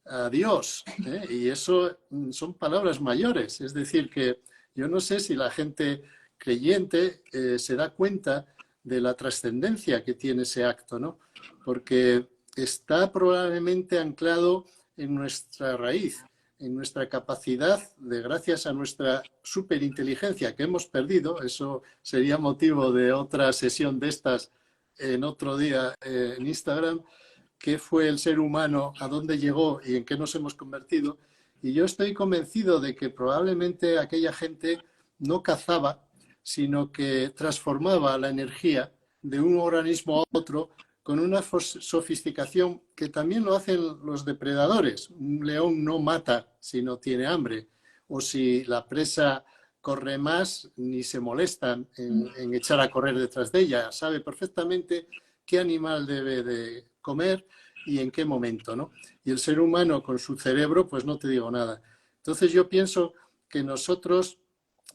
a Dios. Y eso son palabras mayores. Es decir, que yo no sé si la gente creyente se da cuenta de la trascendencia que tiene ese acto, ¿no? Porque está probablemente anclado en nuestra raíz, en nuestra capacidad de, gracias a nuestra superinteligencia que hemos perdido, eso sería motivo de otra sesión de estas en otro día en Instagram, qué fue el ser humano, a dónde llegó y en qué nos hemos convertido. Y yo estoy convencido de que probablemente aquella gente no cazaba, sino que transformaba la energía de un organismo a otro con una sofisticación que también lo hacen los depredadores. Un león no mata si no tiene hambre, o si la presa corre más, ni se molestan en echar a correr detrás de ella. Sabe perfectamente qué animal debe de comer y en qué momento, ¿no? Y el ser humano con su cerebro, pues no te digo nada. Entonces yo pienso que nosotros,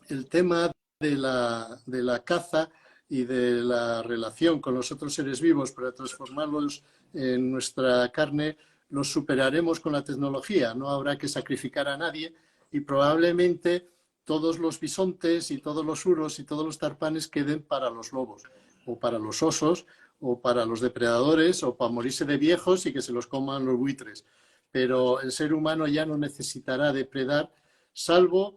el tema de la caza y de la relación con los otros seres vivos para transformarlos en nuestra carne, los superaremos con la tecnología. No habrá que sacrificar a nadie y probablemente todos los bisontes y todos los uros y todos los tarpanes queden para los lobos o para los osos o para los depredadores o para morirse de viejos y que se los coman los buitres. Pero el ser humano ya no necesitará depredar, salvo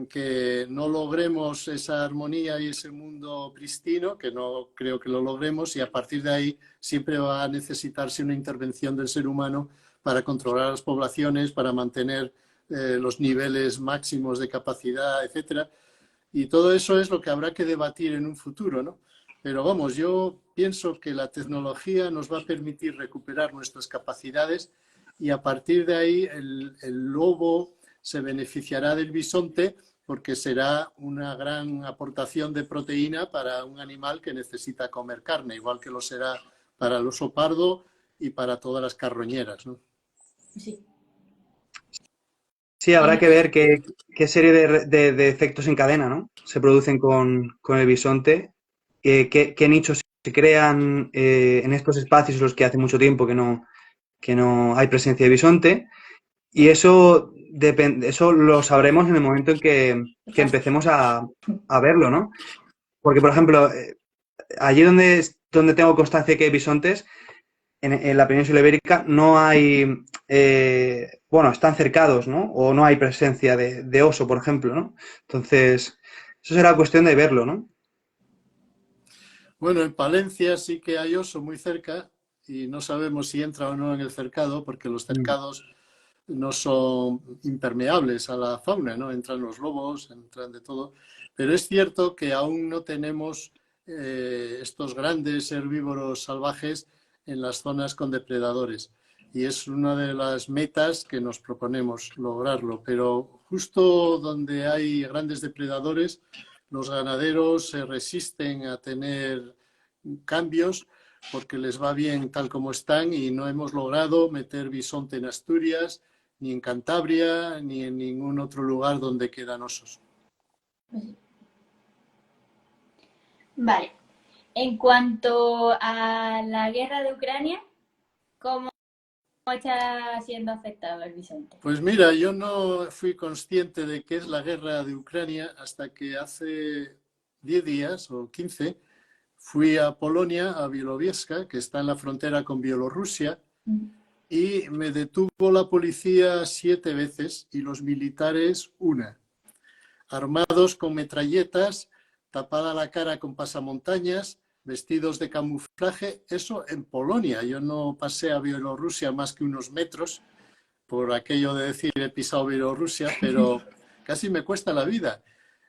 que no logremos esa armonía y ese mundo pristino, que no creo que lo logremos, y a partir de ahí siempre va a necesitarse una intervención del ser humano para controlar las poblaciones, para mantener los niveles máximos de capacidad, etcétera. Y todo eso es lo que habrá que debatir en un futuro, ¿no? Pero vamos, yo pienso que la tecnología nos va a permitir recuperar nuestras capacidades y a partir de ahí el lobo se beneficiará del bisonte porque será una gran aportación de proteína para un animal que necesita comer carne, igual que lo será para el oso pardo y para todas las carroñeras, ¿no? Sí. Sí, habrá que ver qué serie de efectos en cadena, ¿no? Se producen con el bisonte, qué nichos se crean en estos espacios en los que hace mucho tiempo que no hay presencia de bisonte. Y eso lo sabremos en el momento en que empecemos a verlo, ¿no? Porque, por ejemplo, allí donde tengo constancia que hay bisontes, en la península ibérica no hay, bueno, están cercados, ¿no? O no hay presencia de oso, por ejemplo, ¿no? Entonces, eso será cuestión de verlo, ¿no? Bueno, en Palencia sí que hay oso muy cerca y no sabemos si entra o no en el cercado, porque los Mm. cercados no son impermeables a la fauna, ¿no? Entran los lobos, entran de todo. Pero es cierto que aún no tenemos estos grandes herbívoros salvajes en las zonas con depredadores. Y es una de las metas que nos proponemos lograrlo. Pero justo donde hay grandes depredadores, los ganaderos se resisten a tener cambios porque les va bien tal como están y no hemos logrado meter bisonte en Asturias, ni en Cantabria, ni en ningún otro lugar donde quedan osos. Vale. En cuanto a la guerra de Ucrania, ¿cómo está siendo afectado el bisonte? Pues mira, yo no fui consciente de qué es la guerra de Ucrania hasta que hace 10 días o 15 fui a Polonia, a Bielorrusia, que está en la frontera con Bielorrusia, y me detuvo la policía 7 veces y los militares una, armados con metralletas, tapada la cara con pasamontañas, vestidos de camuflaje, eso en Polonia. Yo no pasé a Bielorrusia más que unos metros por aquello de decir he pisado Bielorrusia, pero casi me cuesta la vida.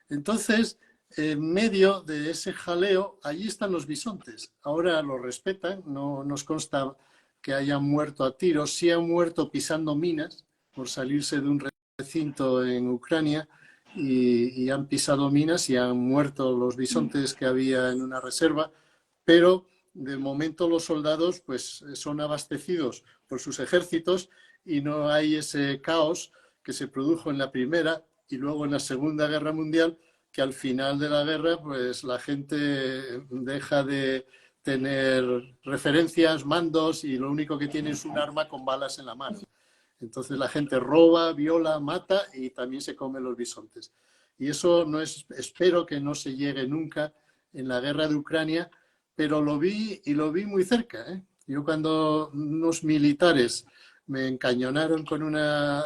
Entonces, en medio de ese jaleo, allí están los bisontes. Ahora los respetan, no nos consta que hayan muerto a tiros, sí han muerto pisando minas por salirse de un recinto en Ucrania y han pisado minas y han muerto los bisontes que había en una reserva, pero de momento los soldados pues son abastecidos por sus ejércitos y no hay ese caos que se produjo en la Primera y luego en la Segunda Guerra Mundial, que al final de la guerra pues la gente deja de tener referencias, mandos y lo único que tiene es un arma con balas en la mano. Entonces la gente roba, viola, mata y también se come los bisontes. Y eso no es, espero que no se llegue nunca en la guerra de Ucrania, pero lo vi y lo vi muy cerca, ¿eh? Yo cuando unos militares me encañonaron con una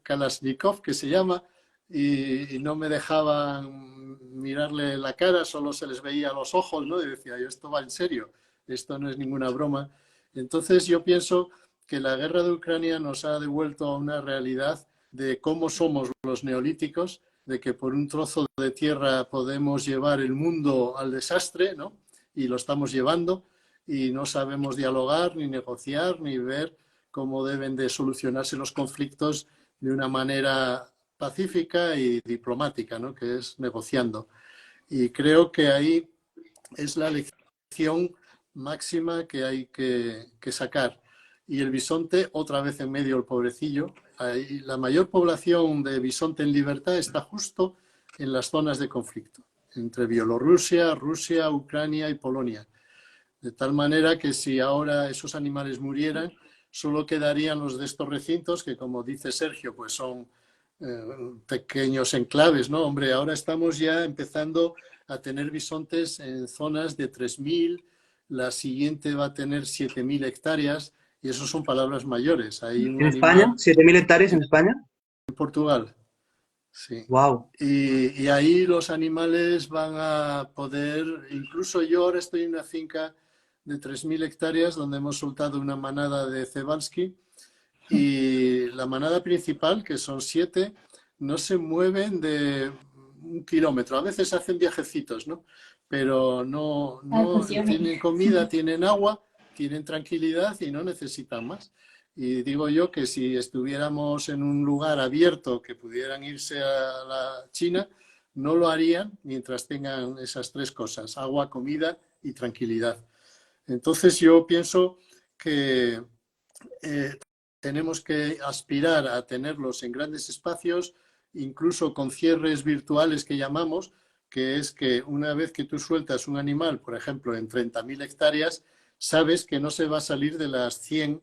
Kalashnikov que se llama y no me dejaban mirarle la cara, solo se les veía los ojos, ¿no? Y decía, yo esto va en serio, esto no es ninguna broma. Entonces yo pienso que la guerra de Ucrania nos ha devuelto a una realidad de cómo somos los neolíticos, de que por un trozo de tierra podemos llevar el mundo al desastre, ¿no? Y lo estamos llevando y no sabemos dialogar, ni negociar, ni ver cómo deben de solucionarse los conflictos de una manera pacífica y diplomática, ¿no? Que es negociando. Y creo que ahí es la lección máxima que hay que sacar. Y el bisonte, otra vez en medio, el pobrecillo. Ahí, la mayor población de bisonte en libertad está justo en las zonas de conflicto, entre Bielorrusia, Rusia, Ucrania y Polonia. De tal manera que si ahora esos animales murieran, solo quedarían los de estos recintos, que como dice Sergio, pues son pequeños enclaves, ¿no? Hombre, ahora estamos ya empezando a tener bisontes en zonas de 3.000, la siguiente va a tener 7.000 hectáreas, y eso son palabras mayores. Hay un ¿En España? animal ¿7.000 hectáreas en España? en Portugal, sí. Wow. Y ahí los animales van a poder, incluso yo ahora estoy en una finca de 3.000 hectáreas donde hemos soltado una manada de Cebalski y la manada principal, que son 7, no se mueven de 1 kilómetro. A veces hacen viajecitos, ¿no? Pero no tienen comida, tienen agua, tienen tranquilidad y no necesitan más. Y digo yo que si estuviéramos en un lugar abierto que pudieran irse a la China, no lo harían mientras tengan esas 3 cosas, agua, comida y tranquilidad. Entonces yo pienso que tenemos que aspirar a tenerlos en grandes espacios, incluso con cierres virtuales que llamamos, que es que una vez que tú sueltas un animal, por ejemplo, en 30.000 hectáreas, sabes que no se va a salir de las 100,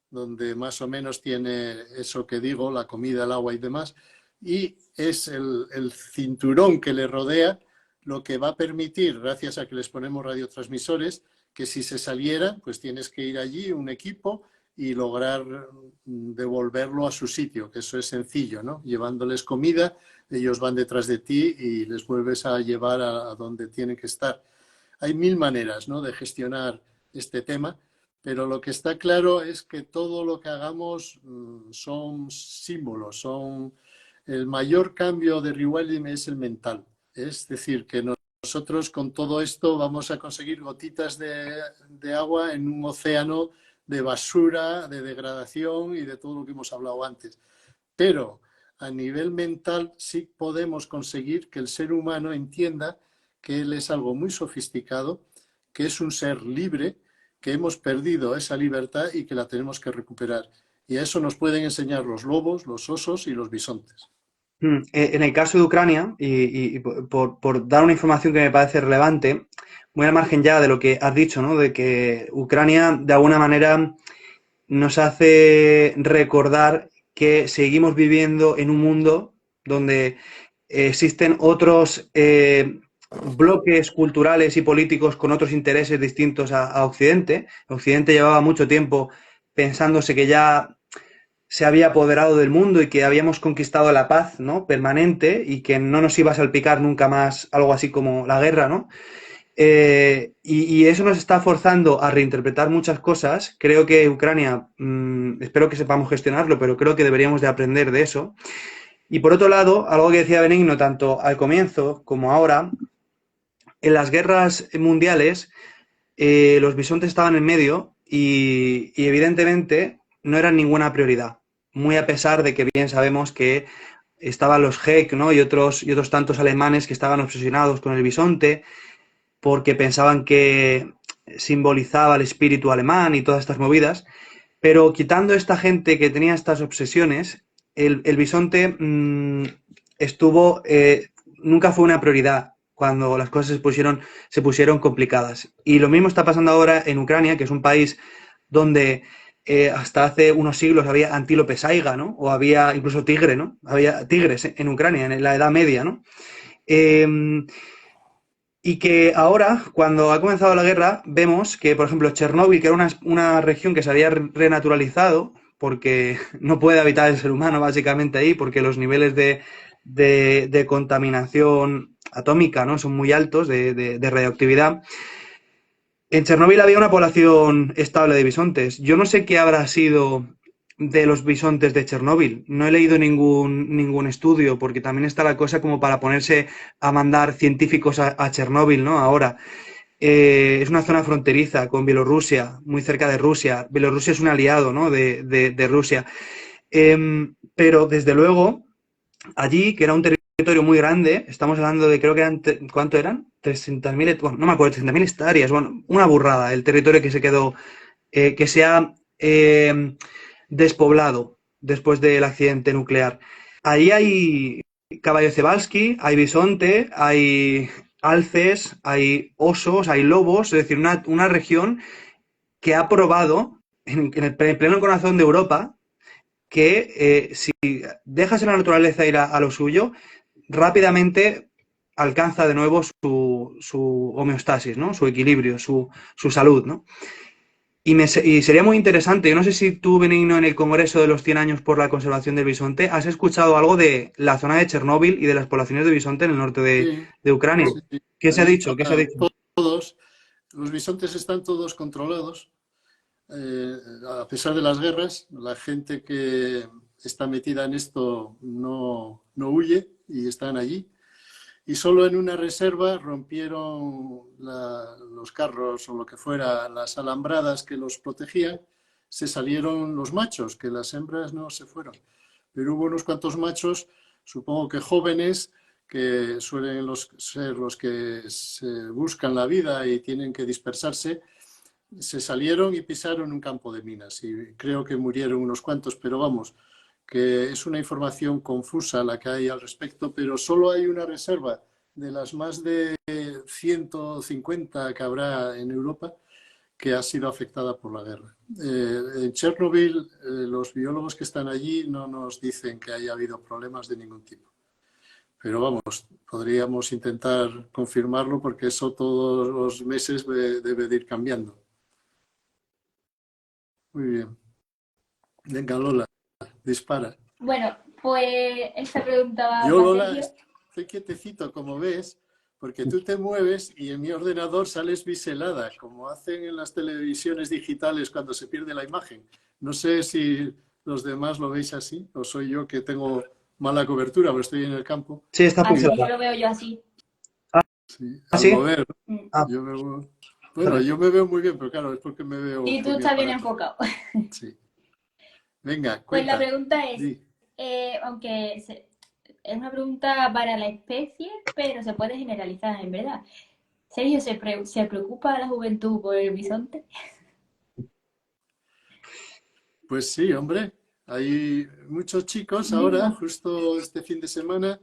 donde más o menos tiene eso que digo, la comida, el agua y demás, y es el cinturón que le rodea lo que va a permitir, gracias a que les ponemos radiotransmisores, que si se saliera, pues tienes que ir allí, un equipo, y lograr devolverlo a su sitio, que eso es sencillo, ¿no? Llevándoles comida, ellos van detrás de ti y les vuelves a llevar a donde tienen que estar. Hay mil maneras, ¿no?, de gestionar este tema, pero lo que está claro es que todo lo que hagamos son símbolos, son... El mayor cambio de Rewilding es el mental, es decir, que nosotros con todo esto vamos a conseguir gotitas de agua en un océano de basura, de degradación y de todo lo que hemos hablado antes. Pero a nivel mental sí podemos conseguir que el ser humano entienda que él es algo muy sofisticado, que es un ser libre, que hemos perdido esa libertad y que la tenemos que recuperar. Y a eso nos pueden enseñar los lobos, los osos y los bisontes. En el caso de Ucrania, y por dar una información que me parece relevante, muy al margen ya de lo que has dicho, ¿no? De que Ucrania de alguna manera nos hace recordar que seguimos viviendo en un mundo donde existen otros bloques culturales y políticos con otros intereses distintos a Occidente. Occidente llevaba mucho tiempo pensándose que ya se había apoderado del mundo y que habíamos conquistado la paz, ¿no?, permanente, y que no nos iba a salpicar nunca más algo así como la guerra, ¿no? Y eso nos está forzando a reinterpretar muchas cosas. Creo que Ucrania, espero que sepamos gestionarlo, pero creo que deberíamos de aprender de eso. Y por otro lado, algo que decía Benigno tanto al comienzo como ahora, en las guerras mundiales los bisontes estaban en medio y evidentemente no eran ninguna prioridad, muy a pesar de que bien sabemos que estaban los Heck, ¿no?, y otros tantos alemanes que estaban obsesionados con el bisonte porque pensaban que simbolizaba el espíritu alemán y todas estas movidas, pero quitando esta gente que tenía estas obsesiones, el bisonte estuvo, nunca fue una prioridad cuando las cosas se pusieron complicadas. Y lo mismo está pasando ahora en Ucrania, que es un país donde hasta hace unos siglos había antílope saiga, ¿no? O había incluso tigre, ¿no? Había tigres en Ucrania, en la Edad Media, ¿no? Y que ahora, cuando ha comenzado la guerra, vemos que, por ejemplo, Chernóbil, que era una región que se había renaturalizado, porque no puede habitar el ser humano básicamente ahí, porque los niveles de contaminación atómica, ¿no?, son muy altos, de radioactividad. En Chernóbil había una población estable de bisontes. Yo no sé qué habrá sido de los bisontes de Chernóbil. No he leído ningún estudio, porque también está la cosa como para ponerse a mandar científicos a Chernóbil, ¿no? Ahora. Es una zona fronteriza con Bielorrusia, muy cerca de Rusia. Bielorrusia es un aliado, ¿no?, de Rusia. Pero desde luego, allí, que era un territorio muy grande, estamos hablando de, creo que eran, ¿cuánto eran? 300.000, bueno, no me acuerdo, 300.000 hectáreas, bueno, una burrada, el territorio que se quedó, que se ha despoblado después del accidente nuclear. Ahí hay caballo Cebálski, hay bisonte, hay alces, hay osos, hay lobos, es decir, una región que ha probado en el pleno corazón de Europa que si dejas a la naturaleza ir a lo suyo, rápidamente alcanza de nuevo su homeostasis, ¿no?, su equilibrio, su salud, ¿no? Y sería muy interesante, yo no sé si tú, Benigno, en el Congreso de los 100 años por la conservación del bisonte, has escuchado algo de la zona de Chernóbil y de las poblaciones de bisonte en el norte Sí, de Ucrania. sí, sí. ¿Qué se ha Allí dicho? ¿Qué se ha dicho? todos, los bisontes están todos controlados. A pesar de las guerras, la gente que está metida en esto no huye y están allí. Y solo en una reserva rompieron los carros o lo que fuera, las alambradas que los protegían, se salieron los machos, que las hembras no se fueron. Pero hubo unos cuantos machos, supongo que jóvenes, que suelen ser los que se buscan la vida y tienen que dispersarse, se salieron y pisaron un campo de minas y creo que murieron unos cuantos, pero vamos, que es una información confusa la que hay al respecto, pero solo hay una reserva de las más de 150 que habrá en Europa que ha sido afectada por la guerra. En Chernobyl, los biólogos que están allí no nos dicen que haya habido problemas de ningún tipo. Pero vamos, podríamos intentar confirmarlo porque eso todos los meses debe de ir cambiando. Muy bien. Venga, Lola, dispara. Bueno, pues esta pregunta va Yo, para Lola, Sergio. estoy quietecito, como ves, porque tú te mueves y en mi ordenador sales biselada, como hacen en las televisiones digitales cuando se pierde la imagen. No sé si los demás lo veis así o soy yo que tengo mala cobertura, pero estoy en el campo. Sí, está Así, yo pixelada. lo veo yo así. Sí, ¿Ah, al sí? mover, Mm. Ah, yo me veo... Bueno, vale. yo me veo muy bien, pero claro, es porque me veo Y tú por mi estás bien aparato. enfocado. Sí. Venga, Pues la cuenta. pregunta es, Di. es una pregunta para la especie, pero se puede generalizar en verdad. Sergio, ¿se preocupa la juventud por el bisonte? Pues sí, hombre. Hay muchos chicos ahora, Mismo. justo este fin de semana,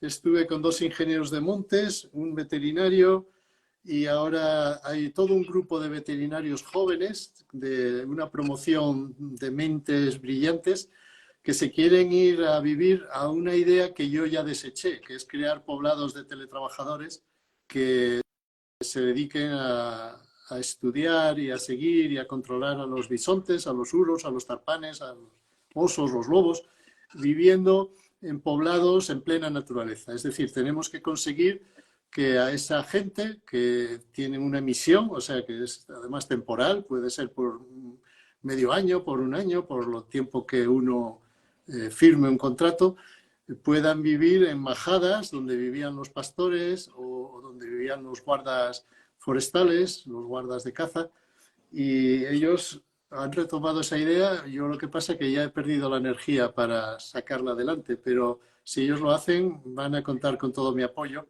estuve con 2 ingenieros de montes, un veterinario y ahora hay todo un grupo de veterinarios jóvenes de una promoción de mentes brillantes que se quieren ir a vivir a una idea que yo ya deseché, que es crear poblados de teletrabajadores que se dediquen a estudiar y a seguir y a controlar a los bisontes, a los uros, a los tarpanes, a los osos, los lobos, viviendo en poblados en plena naturaleza. Es decir, tenemos que conseguir que a esa gente que tiene una misión, o sea, que es además temporal, puede ser por medio año, por un año, por lo tiempo que uno firme un contrato, puedan vivir en majadas donde vivían los pastores o donde vivían los guardas forestales, los guardas de caza, y ellos han retomado esa idea. Yo lo que pasa es que ya he perdido la energía para sacarla adelante, pero si ellos lo hacen, van a contar con todo mi apoyo.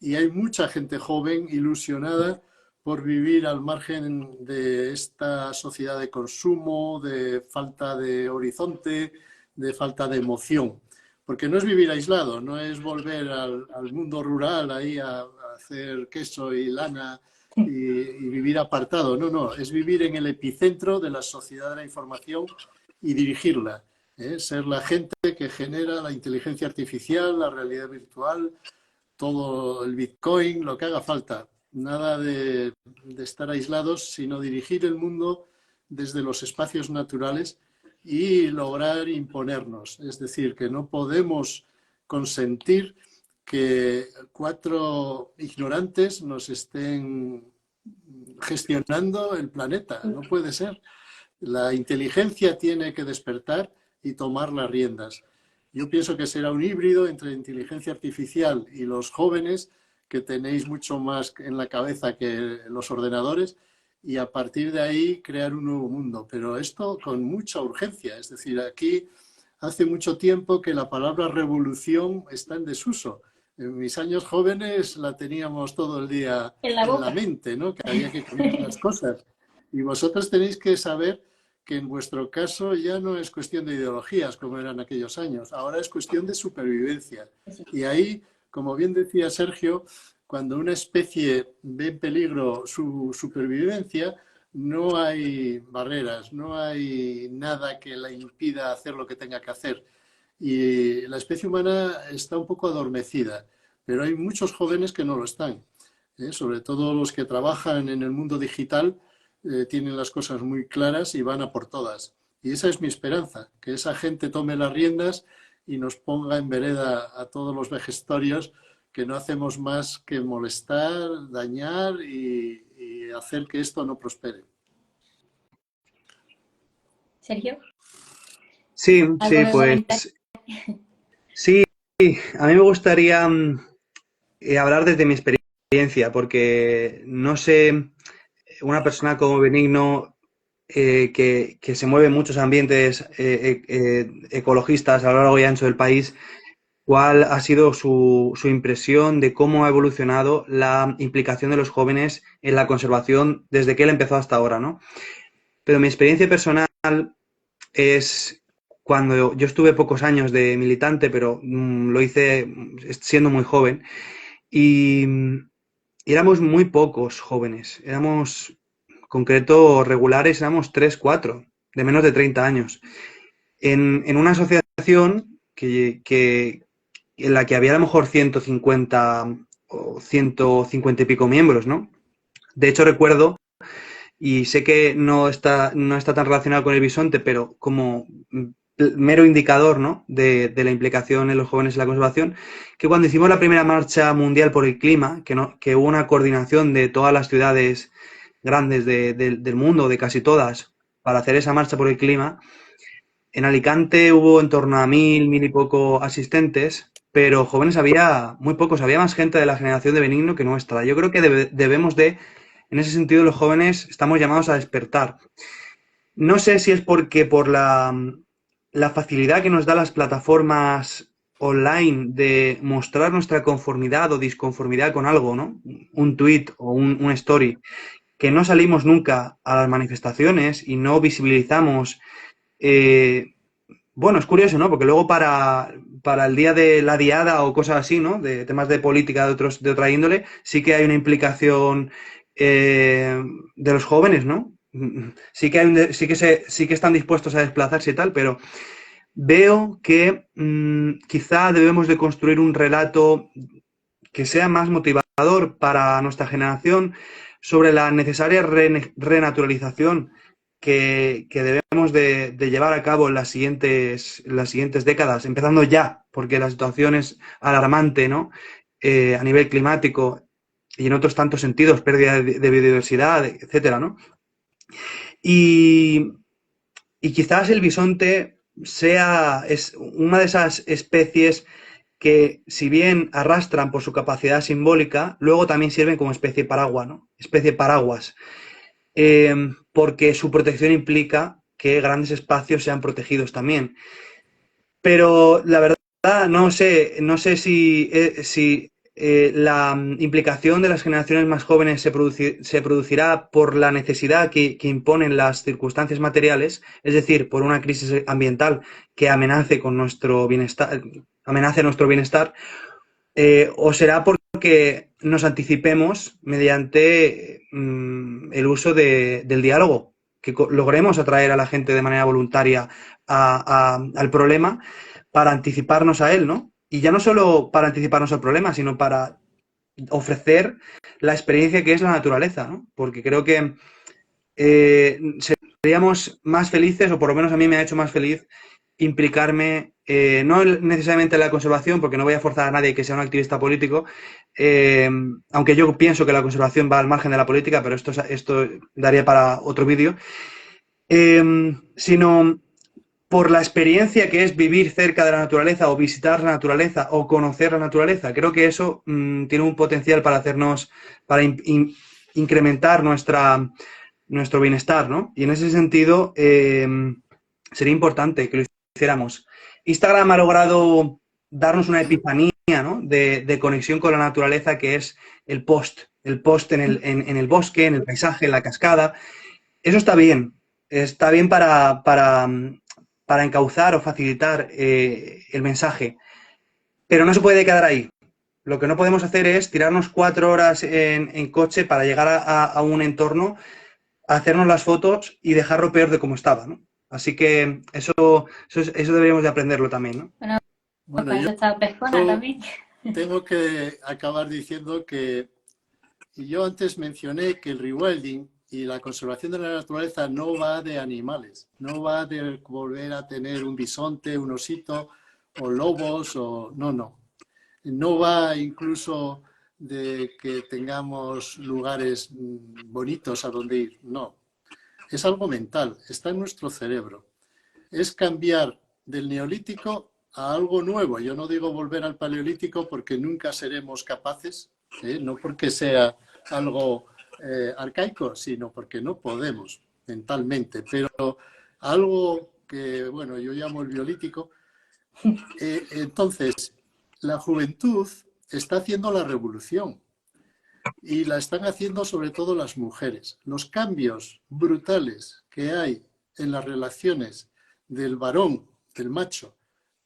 Y hay mucha gente joven ilusionada por vivir al margen de esta sociedad de consumo, de falta de horizonte, de falta de emoción. Porque no es vivir aislado, no es volver al mundo rural ahí a hacer queso y lana y vivir apartado. No, no, es vivir en el epicentro de la sociedad de la información y dirigirla. Ser la gente que genera la inteligencia artificial, la realidad virtual, todo el Bitcoin, lo que haga falta. Nada de estar aislados, sino dirigir el mundo desde los espacios naturales y lograr imponernos. Es decir, que no podemos consentir que 4 ignorantes nos estén gestionando el planeta. No puede ser. La inteligencia tiene que despertar y tomar las riendas. Yo pienso que será un híbrido entre inteligencia artificial y los jóvenes, que tenéis mucho más en la cabeza que los ordenadores, y a partir de ahí crear un nuevo mundo. Pero esto con mucha urgencia. Es decir, aquí hace mucho tiempo que la palabra revolución está en desuso. En mis años jóvenes la teníamos todo el día En la en la boca. mente, ¿no? Que había que cambiar las cosas. Y vosotros tenéis que saber que en vuestro caso ya no es cuestión de ideologías como eran aquellos años, ahora es cuestión de supervivencia. Y ahí, como bien decía Sergio, cuando una especie ve en peligro su supervivencia, no hay barreras, no hay nada que la impida hacer lo que tenga que hacer. Y la especie humana está un poco adormecida, pero hay muchos jóvenes que no lo están. Sobre todo los que trabajan en el mundo digital, tienen las cosas muy claras y van a por todas. Y esa es mi esperanza, que esa gente tome las riendas y nos ponga en vereda a todos los vejestorios, que no hacemos más que molestar, dañar y hacer que esto no prospere. Sergio, Sí, ¿algo sí, que comentar? pues sí, a mí me gustaría hablar desde mi experiencia, porque no sé, una persona como Benigno, que se mueve en muchos ambientes ecologistas a lo largo y ancho del país, cuál ha sido su impresión de cómo ha evolucionado la implicación de los jóvenes en la conservación desde que él empezó hasta ahora, ¿no? Pero mi experiencia personal es cuando yo estuve pocos años de militante, pero lo hice siendo muy joven, y éramos muy pocos jóvenes, éramos, concreto, regulares, éramos 3 4 de menos de 30 años. En una asociación en la que había a lo mejor 150 o 150 y pico miembros, ¿no? De hecho, recuerdo, y sé que no está tan relacionado con el bisonte, pero como mero indicador, ¿no? de la implicación en los jóvenes en la conservación, que cuando hicimos la primera marcha mundial por el clima, que hubo una coordinación de todas las ciudades grandes del mundo, de casi todas, para hacer esa marcha por el clima, en Alicante hubo en torno a 1000 y poco asistentes, pero jóvenes había muy pocos, había más gente de la generación de Benigno que nuestra. Yo creo que debemos de, en ese sentido, los jóvenes estamos llamados a despertar. No sé si es porque por la facilidad que nos da las plataformas online de mostrar nuestra conformidad o disconformidad con algo, ¿no? Un tweet o un story, que no salimos nunca a las manifestaciones y no visibilizamos. Bueno, es curioso, ¿no? Porque luego para el día de la diada o cosas así, ¿no? De temas de política de otra índole, sí que hay una implicación de los jóvenes, ¿no? Sí que sí que están dispuestos a desplazarse y tal, pero veo que quizá debemos de construir un relato que sea más motivador para nuestra generación sobre la necesaria renaturalización que debemos de llevar a cabo en las siguientes décadas, empezando ya, porque la situación es alarmante, ¿no? A nivel climático y en otros tantos sentidos, pérdida de biodiversidad, etcétera, ¿no? Y, y quizás el bisonte es una de esas especies que, si bien arrastran por su capacidad simbólica, luego también sirven como especie paraguas, ¿no? Especie paraguas, porque su protección implica que grandes espacios sean protegidos también. Pero la verdad, no sé si la implicación de las generaciones más jóvenes se producirá por la necesidad que imponen las circunstancias materiales, es decir, por una crisis ambiental que amenace nuestro bienestar, o será porque nos anticipemos mediante el uso del diálogo, que logremos atraer a la gente de manera voluntaria al problema para anticiparnos a él, ¿no? Y ya no solo para anticiparnos al problema, sino para ofrecer la experiencia que es la naturaleza, ¿no? Porque creo que seríamos más felices, o por lo menos a mí me ha hecho más feliz, implicarme, no necesariamente en la conservación, porque no voy a forzar a nadie que sea un activista político, aunque yo pienso que la conservación va al margen de la política, pero esto daría para otro vídeo, sino por la experiencia que es vivir cerca de la naturaleza o visitar la naturaleza o conocer la naturaleza. Creo que eso tiene un potencial para incrementar nuestro bienestar, ¿no? Y en ese sentido sería importante que lo hiciéramos. Instagram ha logrado darnos una epifanía, ¿no? de conexión con la naturaleza, que es el post en el bosque, en el paisaje, en la cascada. Eso está bien para encauzar o facilitar el mensaje, pero no se puede quedar ahí. Lo que no podemos hacer es tirarnos 4 horas en coche para llegar a un entorno, hacernos las fotos y dejarlo peor de como estaba, ¿no? Así que eso deberíamos de aprenderlo también, ¿no? Bueno, pues Bueno, para eso está Pescona también. tengo que acabar diciendo que yo antes mencioné que el rewilding y la conservación de la naturaleza no va de animales, no va de volver a tener un bisonte, un osito o lobos, o no. No va incluso de que tengamos lugares bonitos a donde ir, no. Es algo mental, está en nuestro cerebro. Es cambiar del neolítico a algo nuevo. Yo no digo volver al paleolítico porque nunca seremos capaces, no porque sea algo arcaico, sino porque no podemos mentalmente. Pero algo que, bueno, yo llamo el biolítico. Entonces, la juventud está haciendo la revolución y la están haciendo sobre todo las mujeres. Los cambios brutales que hay en las relaciones del varón, del macho,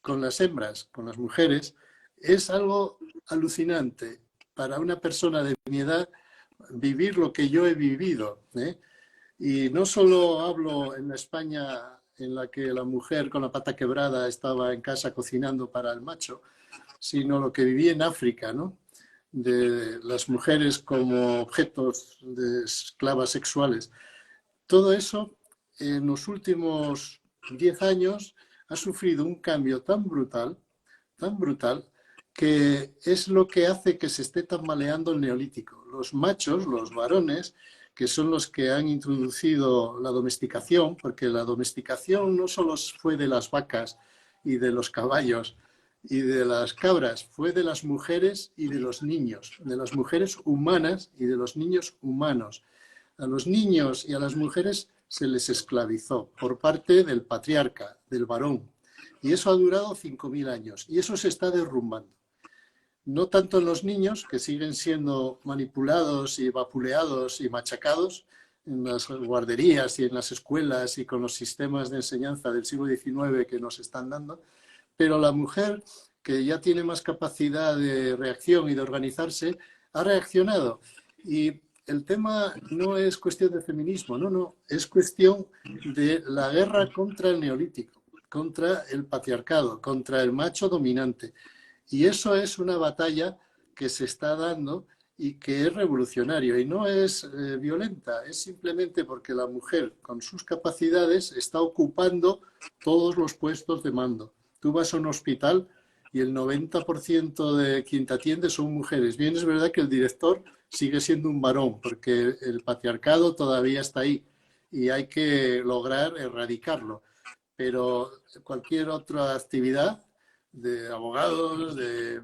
con las hembras, con las mujeres, es algo alucinante para una persona de mi edad vivir lo que yo he vivido. Y no solo hablo en la España en la que la mujer con la pata quebrada estaba en casa cocinando para el macho, sino lo que vivía en África, ¿no? De las mujeres como objetos de esclavas sexuales. Todo eso en los últimos 10 años ha sufrido un cambio tan brutal, que es lo que hace que se esté tambaleando el neolítico. Los machos, los varones, que son los que han introducido la domesticación, porque la domesticación no solo fue de las vacas y de los caballos y de las cabras, fue de las mujeres y de los niños, de las mujeres humanas y de los niños humanos. A los niños y a las mujeres se les esclavizó por parte del patriarca, del varón. Y eso ha durado 5.000 años. Y eso se está derrumbando. No tanto en los niños, que siguen siendo manipulados y vapuleados y machacados en las guarderías y en las escuelas y con los sistemas de enseñanza del siglo XIX que nos están dando, pero la mujer, que ya tiene más capacidad de reacción y de organizarse, ha reaccionado. Y el tema no es cuestión de feminismo, no, es cuestión de la guerra contra el neolítico, contra el patriarcado, contra el macho dominante. Y eso es una batalla que se está dando y que es revolucionaria y no es violenta, es simplemente porque la mujer con sus capacidades está ocupando todos los puestos de mando. Tú vas a un hospital y el 90% de quien te atiende son mujeres. Bien, es verdad que el director sigue siendo un varón, porque el patriarcado todavía está ahí y hay que lograr erradicarlo. Pero cualquier otra actividad de abogados, de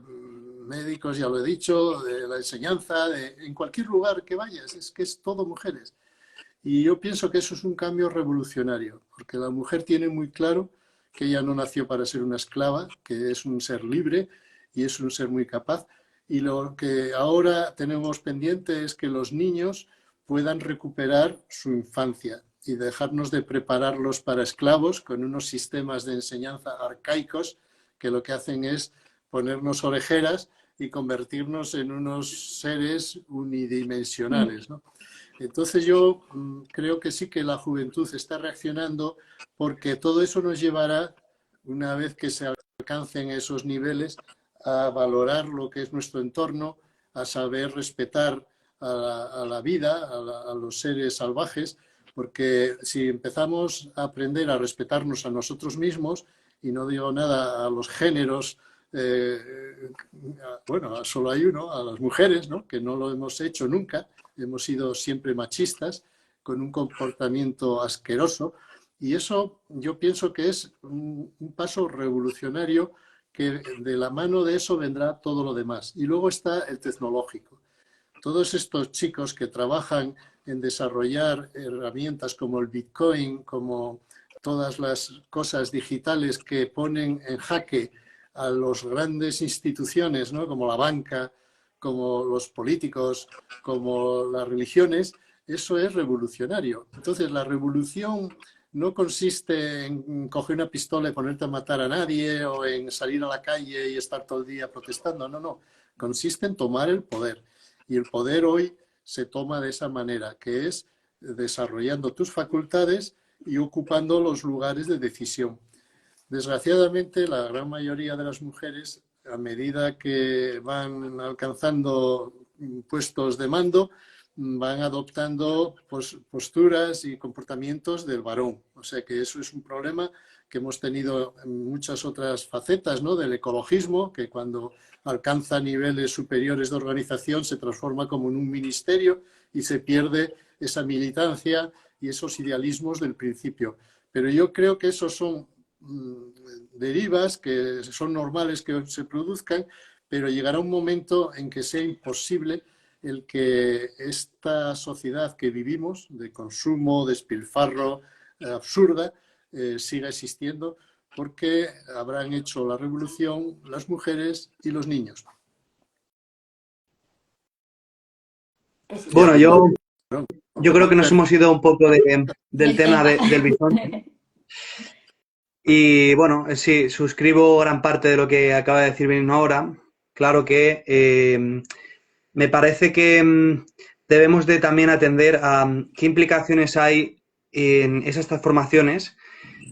médicos, ya lo he dicho, de la enseñanza, en cualquier lugar que vayas, es que es todo mujeres. Y yo pienso que eso es un cambio revolucionario, porque la mujer tiene muy claro que ella no nació para ser una esclava, que es un ser libre y es un ser muy capaz. Y lo que ahora tenemos pendiente es que los niños puedan recuperar su infancia y dejarnos de prepararlos para esclavos con unos sistemas de enseñanza arcaicos que lo que hacen es ponernos orejeras y convertirnos en unos seres unidimensionales, ¿no? Entonces yo creo que sí que la juventud está reaccionando, porque todo eso nos llevará, una vez que se alcancen esos niveles, a valorar lo que es nuestro entorno, a saber respetar a la vida, a los seres salvajes, porque si empezamos a aprender a respetarnos a nosotros mismos, y no digo nada a los géneros, bueno, solo hay uno, a las mujeres, ¿no? Que no lo hemos hecho nunca, hemos sido siempre machistas, con un comportamiento asqueroso, y eso yo pienso que es un paso revolucionario, que de la mano de eso vendrá todo lo demás. Y luego está el tecnológico. Todos estos chicos que trabajan en desarrollar herramientas como el Bitcoin, como todas las cosas digitales que ponen en jaque a las grandes instituciones, ¿no? Como la banca, como los políticos, como las religiones, eso es revolucionario. Entonces, la revolución no consiste en coger una pistola y ponerte a matar a nadie o en salir a la calle y estar todo el día protestando. No. Consiste en tomar el poder. Y el poder hoy se toma de esa manera, que es desarrollando tus facultades y ocupando los lugares de decisión. Desgraciadamente, la gran mayoría de las mujeres, a medida que van alcanzando puestos de mando, van adoptando posturas y comportamientos del varón. O sea que eso es un problema que hemos tenido en muchas otras facetas, ¿no? Del ecologismo, que cuando alcanza niveles superiores de organización se transforma como en un ministerio y se pierde esa militancia y esos idealismos del principio. Pero yo creo que esos son derivas que son normales que se produzcan, pero llegará un momento en que sea imposible el que esta sociedad que vivimos, de consumo, despilfarro, absurda, siga existiendo, porque habrán hecho la revolución las mujeres y los niños. Bueno, yo creo que nos hemos ido un poco del tema del bisonte. Y bueno, sí, suscribo gran parte de lo que acaba de decir Benigno ahora. Claro que me parece que debemos de también atender a qué implicaciones hay en esas transformaciones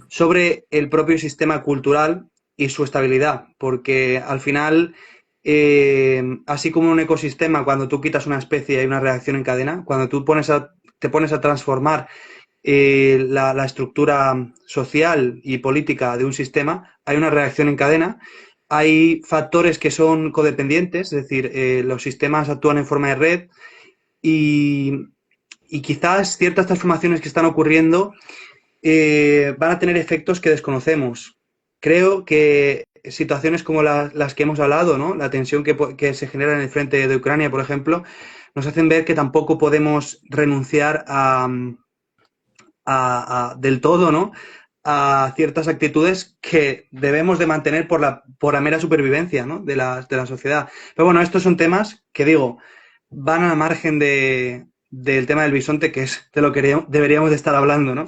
sobre el propio sistema cultural y su estabilidad, porque al final, así como en un ecosistema, cuando tú quitas una especie hay una reacción en cadena, cuando tú te pones a transformar la estructura social y política de un sistema, hay una reacción en cadena. Hay factores que son codependientes, es decir, los sistemas actúan en forma de red y, y quizás ciertas transformaciones que están ocurriendo van a tener efectos que desconocemos. Creo que situaciones como las que hemos hablado, ¿no? La tensión que se genera en el frente de Ucrania, por ejemplo, nos hacen ver que tampoco podemos renunciar del todo, ¿no? A ciertas actitudes que debemos de mantener por la mera supervivencia, ¿no? de la sociedad. Pero bueno, estos son temas que digo, van al margen del tema del bisonte, que es de lo que deberíamos de estar hablando, ¿no?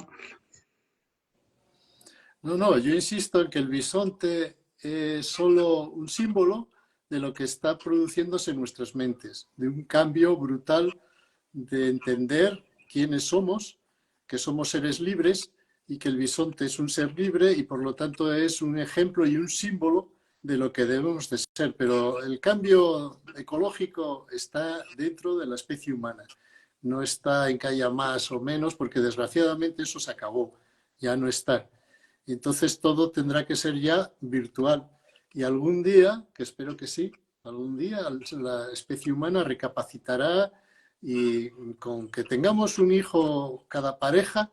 No, no, yo insisto en que el bisonte es solo un símbolo de lo que está produciéndose en nuestras mentes, de un cambio brutal de entender quiénes somos, que somos seres libres y que el bisonte es un ser libre y por lo tanto es un ejemplo y un símbolo de lo que debemos de ser. Pero el cambio ecológico está dentro de la especie humana, no está en que haya más o menos, porque desgraciadamente eso se acabó, ya no está. Y entonces todo tendrá que ser ya virtual. Y algún día, que espero que sí, algún día la especie humana recapacitará y con que tengamos un hijo cada pareja,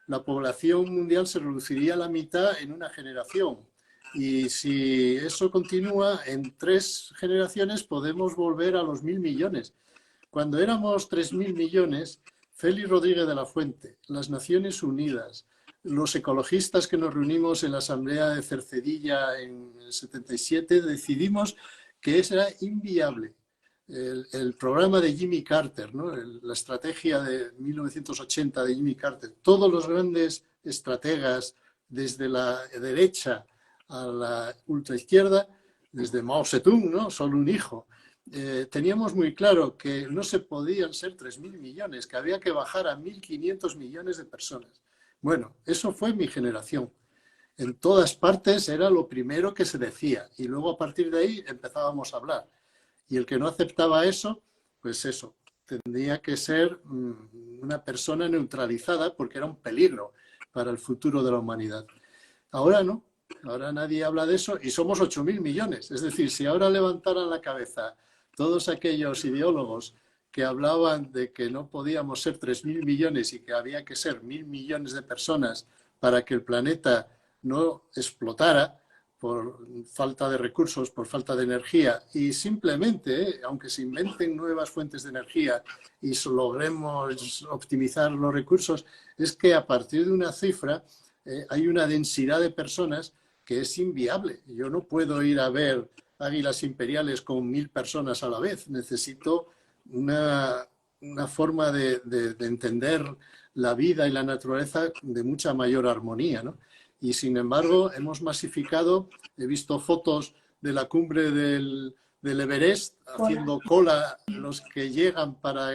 la población mundial se reduciría a la mitad en una generación. Y si eso continúa, en 3 generaciones podemos volver a los 1.000 millones. Cuando éramos 3.000 millones, Félix Rodríguez de la Fuente, las Naciones Unidas, los ecologistas que nos reunimos en la Asamblea de Cercedilla en el 77, decidimos que eso era inviable. El programa de Jimmy Carter, ¿no? La estrategia de 1980 de Jimmy Carter, todos los grandes estrategas, desde la derecha a la ultraizquierda, desde Mao Zedong, ¿no? Solo un hijo, teníamos muy claro que no se podían ser 3.000 millones, que había que bajar a 1.500 millones de personas. Bueno, eso fue mi generación. En todas partes era lo primero que se decía y luego a partir de ahí empezábamos a hablar. Y el que no aceptaba eso, pues eso, tendría que ser una persona neutralizada porque era un peligro para el futuro de la humanidad. Ahora no, ahora nadie habla de eso y somos 8.000 millones. Es decir, si ahora levantaran la cabeza todos aquellos ideólogos que hablaban de que no podíamos ser 3.000 millones y que había que ser 1.000 millones de personas para que el planeta no explotara por falta de recursos, por falta de energía, y simplemente, aunque se inventen nuevas fuentes de energía y logremos optimizar los recursos, es que a partir de una cifra hay una densidad de personas que es inviable. Yo no puedo ir a ver águilas imperiales con 1.000 personas a la vez. Necesito una forma de entender la vida y la naturaleza de mucha mayor armonía, ¿no? Y sin embargo, hemos masificado, he visto fotos de la cumbre del Everest haciendo cola los que llegan para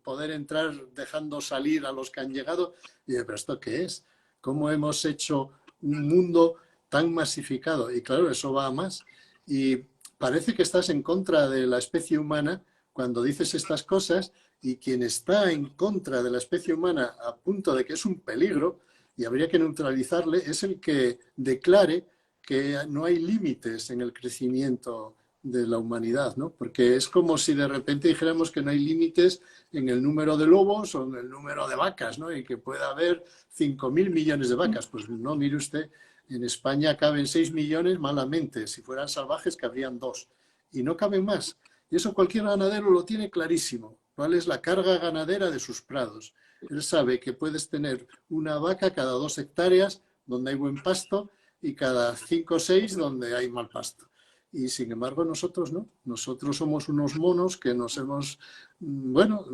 poder entrar, dejando salir a los que han llegado. Y digo, ¿pero esto qué es? ¿Cómo hemos hecho un mundo tan masificado? Y claro, eso va a más. Y parece que estás en contra de la especie humana cuando dices estas cosas, y quien está en contra de la especie humana a punto de que es un peligro y habría que neutralizarle es el que declare que no hay límites en el crecimiento de la humanidad, ¿no? Porque es como si de repente dijéramos que no hay límites en el número de lobos o en el número de vacas, ¿no? Y que pueda haber 5.000 millones de vacas. Pues no, mire usted, en España caben 6 millones malamente. Si fueran salvajes, cabrían 2. Y no caben más. Y eso cualquier ganadero lo tiene clarísimo. ¿Cuál es la carga ganadera de sus prados? Él sabe que puedes tener una vaca cada 2 hectáreas donde hay buen pasto y cada 5 o 6 donde hay mal pasto. Y sin embargo nosotros no. Nosotros somos unos monos que nos hemos... Bueno,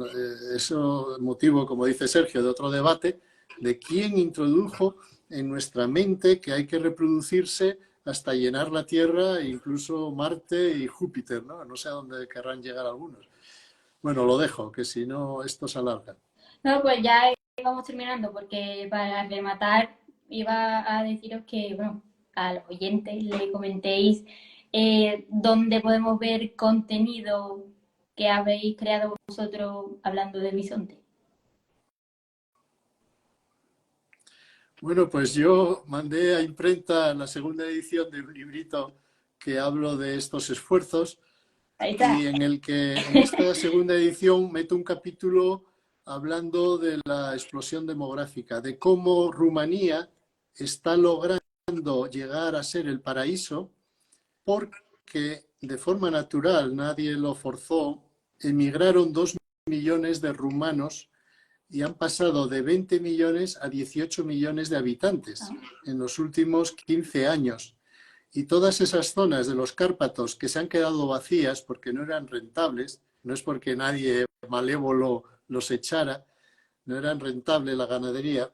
eso motivo, como dice Sergio, de otro debate, de quién introdujo en nuestra mente que hay que reproducirse hasta llenar la Tierra, incluso Marte y Júpiter, ¿no? No sé a dónde querrán llegar algunos. Bueno, lo dejo, que si no, esto se alarga. No, pues ya vamos terminando, porque para rematar iba a deciros que, bueno, a los oyentes le comentéis dónde podemos ver contenido que habéis creado vosotros hablando de bisonte. Bueno, pues yo mandé a imprenta la segunda edición de un librito que hablo de estos esfuerzos Ahí está. y en el que en esta segunda edición meto un capítulo hablando de la explosión demográfica, de cómo Rumanía está logrando llegar a ser el paraíso porque de forma natural, nadie lo forzó, emigraron 2 millones de rumanos y han pasado de 20 millones a 18 millones de habitantes en los últimos 15 años. Y todas esas zonas de los Cárpatos que se han quedado vacías porque no eran rentables, no es porque nadie malévolo los echara, no eran rentable la ganadería.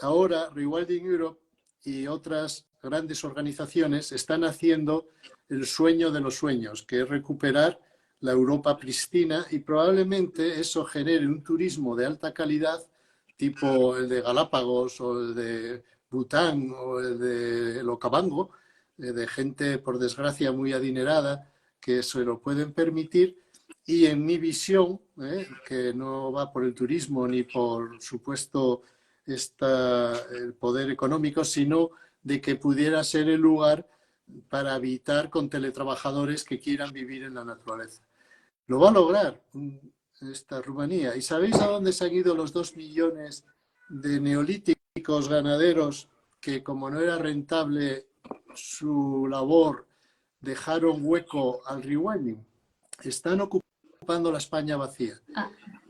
Ahora Rewilding Europe y otras grandes organizaciones están haciendo el sueño de los sueños, que es recuperar la Europa pristina, y probablemente eso genere un turismo de alta calidad tipo el de Galápagos o el de Bután o el de Okavango, de gente, por desgracia, muy adinerada que se lo pueden permitir. Y en mi visión, que no va por el turismo ni por supuesto el poder económico, sino de que pudiera ser el lugar para habitar con teletrabajadores que quieran vivir en la naturaleza. Lo va a lograr esta Rumanía. ¿Y sabéis a dónde se han ido los 2 millones de neolíticos ganaderos que, como no era rentable su labor, dejaron hueco al rewilding? Están ocupando la España vacía.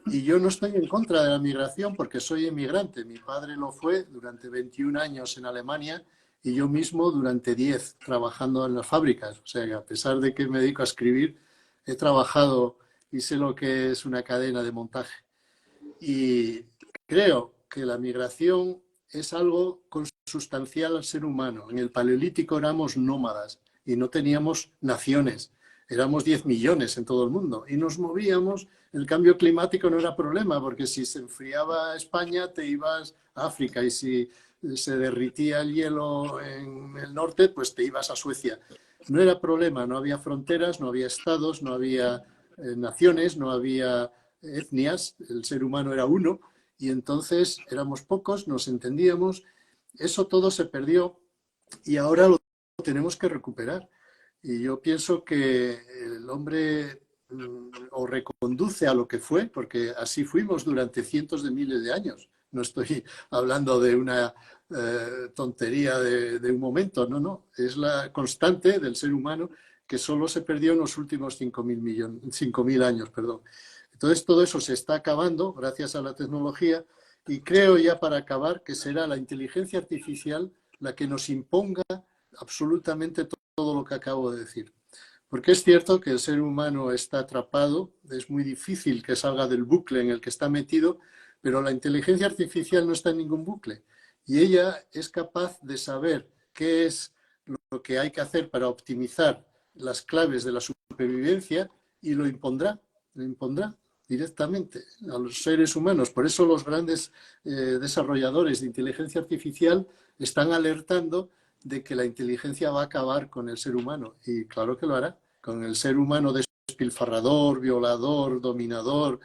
Y yo no estoy en contra de la migración porque soy inmigrante. Mi padre lo fue durante 21 años en Alemania y yo mismo durante 10 trabajando en las fábricas. O sea que a pesar de que me dedico a escribir, he trabajado y sé lo que es una cadena de montaje. Y creo que la migración es algo consustancial al ser humano. En el Paleolítico éramos nómadas y no teníamos naciones. Éramos 10 millones en todo el mundo y nos movíamos. El cambio climático no era problema porque si se enfriaba España te ibas a África y si se derritía el hielo en el norte pues te ibas a Suecia. No era problema, no había fronteras, no había estados, no había naciones, no había etnias, el ser humano era uno y entonces éramos pocos, nos entendíamos. Eso todo se perdió y ahora lo tenemos que recuperar. Y yo pienso que el hombre o reconduce a lo que fue, porque así fuimos durante cientos de miles de años. No estoy hablando de una tontería de un momento, no. Es la constante del ser humano que solo se perdió en los últimos 5.000 años. Perdón. Entonces todo eso se está acabando gracias a la tecnología y creo ya para acabar que será la inteligencia artificial la que nos imponga absolutamente todo lo que acabo de decir. Porque es cierto que el ser humano está atrapado, es muy difícil que salga del bucle en el que está metido, pero la inteligencia artificial no está en ningún bucle. Y ella es capaz de saber qué es lo que hay que hacer para optimizar las claves de la supervivencia y lo impondrá directamente a los seres humanos. Por eso los grandes desarrolladores de inteligencia artificial están alertando de que la inteligencia va a acabar con el ser humano. Y claro que lo hará, con el ser humano despilfarrador, violador, dominador.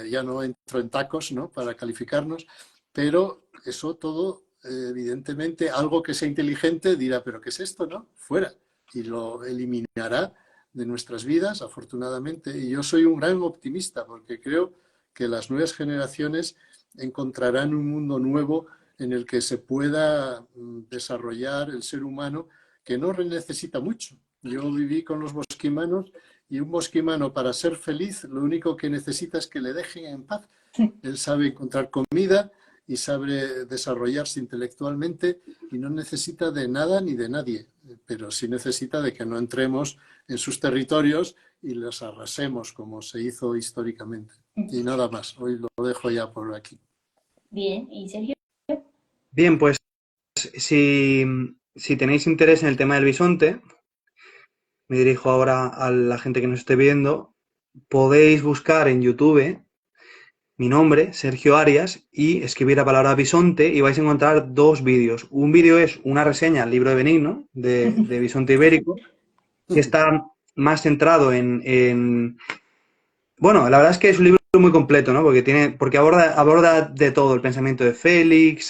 Ya no entro en tacos, ¿no?, para calificarnos, pero eso todo, evidentemente, algo que sea inteligente dirá, ¿pero qué es esto, no? Fuera. Y lo eliminará de nuestras vidas, afortunadamente. Y yo soy un gran optimista porque creo que las nuevas generaciones encontrarán un mundo nuevo en el que se pueda desarrollar el ser humano, que no necesita mucho. Yo viví con los bosquimanos y un bosquimano, para ser feliz, lo único que necesita es que le dejen en paz. Él sabe encontrar comida y sabe desarrollarse intelectualmente y no necesita de nada ni de nadie, pero sí necesita de que no entremos en sus territorios y los arrasemos como se hizo históricamente. Y nada más, hoy lo dejo ya por aquí. Bien, ¿y Sergio? Bien, pues si tenéis interés en el tema del bisonte, me dirijo ahora a la gente que nos esté viendo, podéis buscar en YouTube mi nombre, Sergio Arias, y escribir la palabra bisonte y vais a encontrar dos vídeos. Un vídeo es una reseña al libro de Benigno, de bisonte ibérico, que está más centrado bueno, la verdad es que es un libro muy completo, ¿no? Porque aborda de todo, el pensamiento de Félix,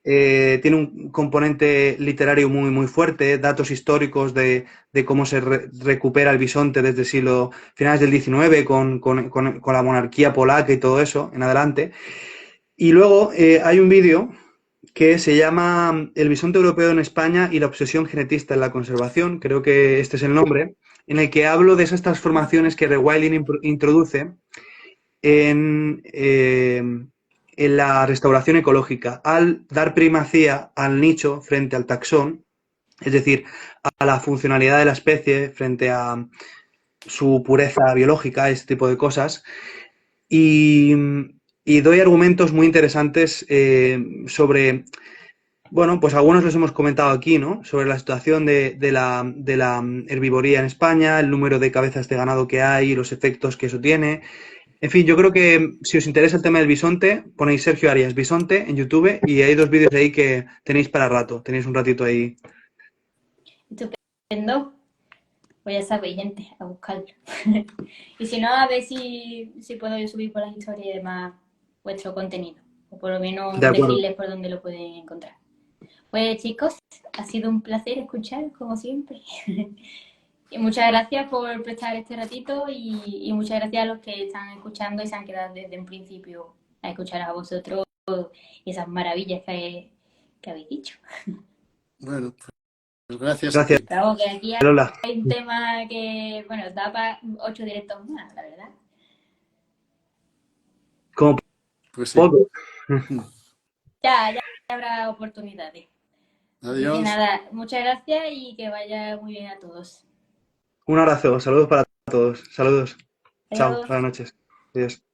tiene un componente literario muy, muy fuerte, datos históricos de cómo se recupera el bisonte desde finales del XIX con la monarquía polaca y todo eso en adelante. Y luego hay un vídeo que se llama El bisonte europeo en España y la obsesión genetista en la conservación, creo que este es el nombre, en el que hablo de esas transformaciones que Rewilding introduce en la restauración ecológica, al dar primacía al nicho frente al taxón, es decir, a la funcionalidad de la especie frente a su pureza biológica, este tipo de cosas. Y, y doy argumentos muy interesantes sobre, bueno, pues algunos los hemos comentado aquí, ¿no? Sobre la situación de la herbivoría en España, el número de cabezas de ganado que hay, los efectos que eso tiene. En fin, yo creo que si os interesa el tema del bisonte, ponéis Sergio Arias Bisonte en YouTube y hay dos vídeos ahí que tenéis para rato, tenéis un ratito ahí. Estupendo. Pues ya sabéis, gente, a buscarlo. Y si no, a ver si puedo yo subir por las historias y demás vuestro contenido. O por lo menos De acuerdo. decirles por dónde lo pueden encontrar. Pues chicos, ha sido un placer escuchar, como siempre. Y muchas gracias por prestar este ratito y muchas gracias a los que están escuchando y se han quedado desde un principio a escuchar a vosotros y esas maravillas que habéis dicho. Bueno, pues gracias a Gracias, ti. Claro, que aquí Lola. hay un tema que, bueno, da para 8 directos más, la verdad. Como Pues sí. poco. Ya habrá oportunidades. Así que Adiós. nada, muchas gracias y que vaya muy bien a todos. Un abrazo, saludos para todos. Saludos. Chao, Adiós. buenas noches. Adiós.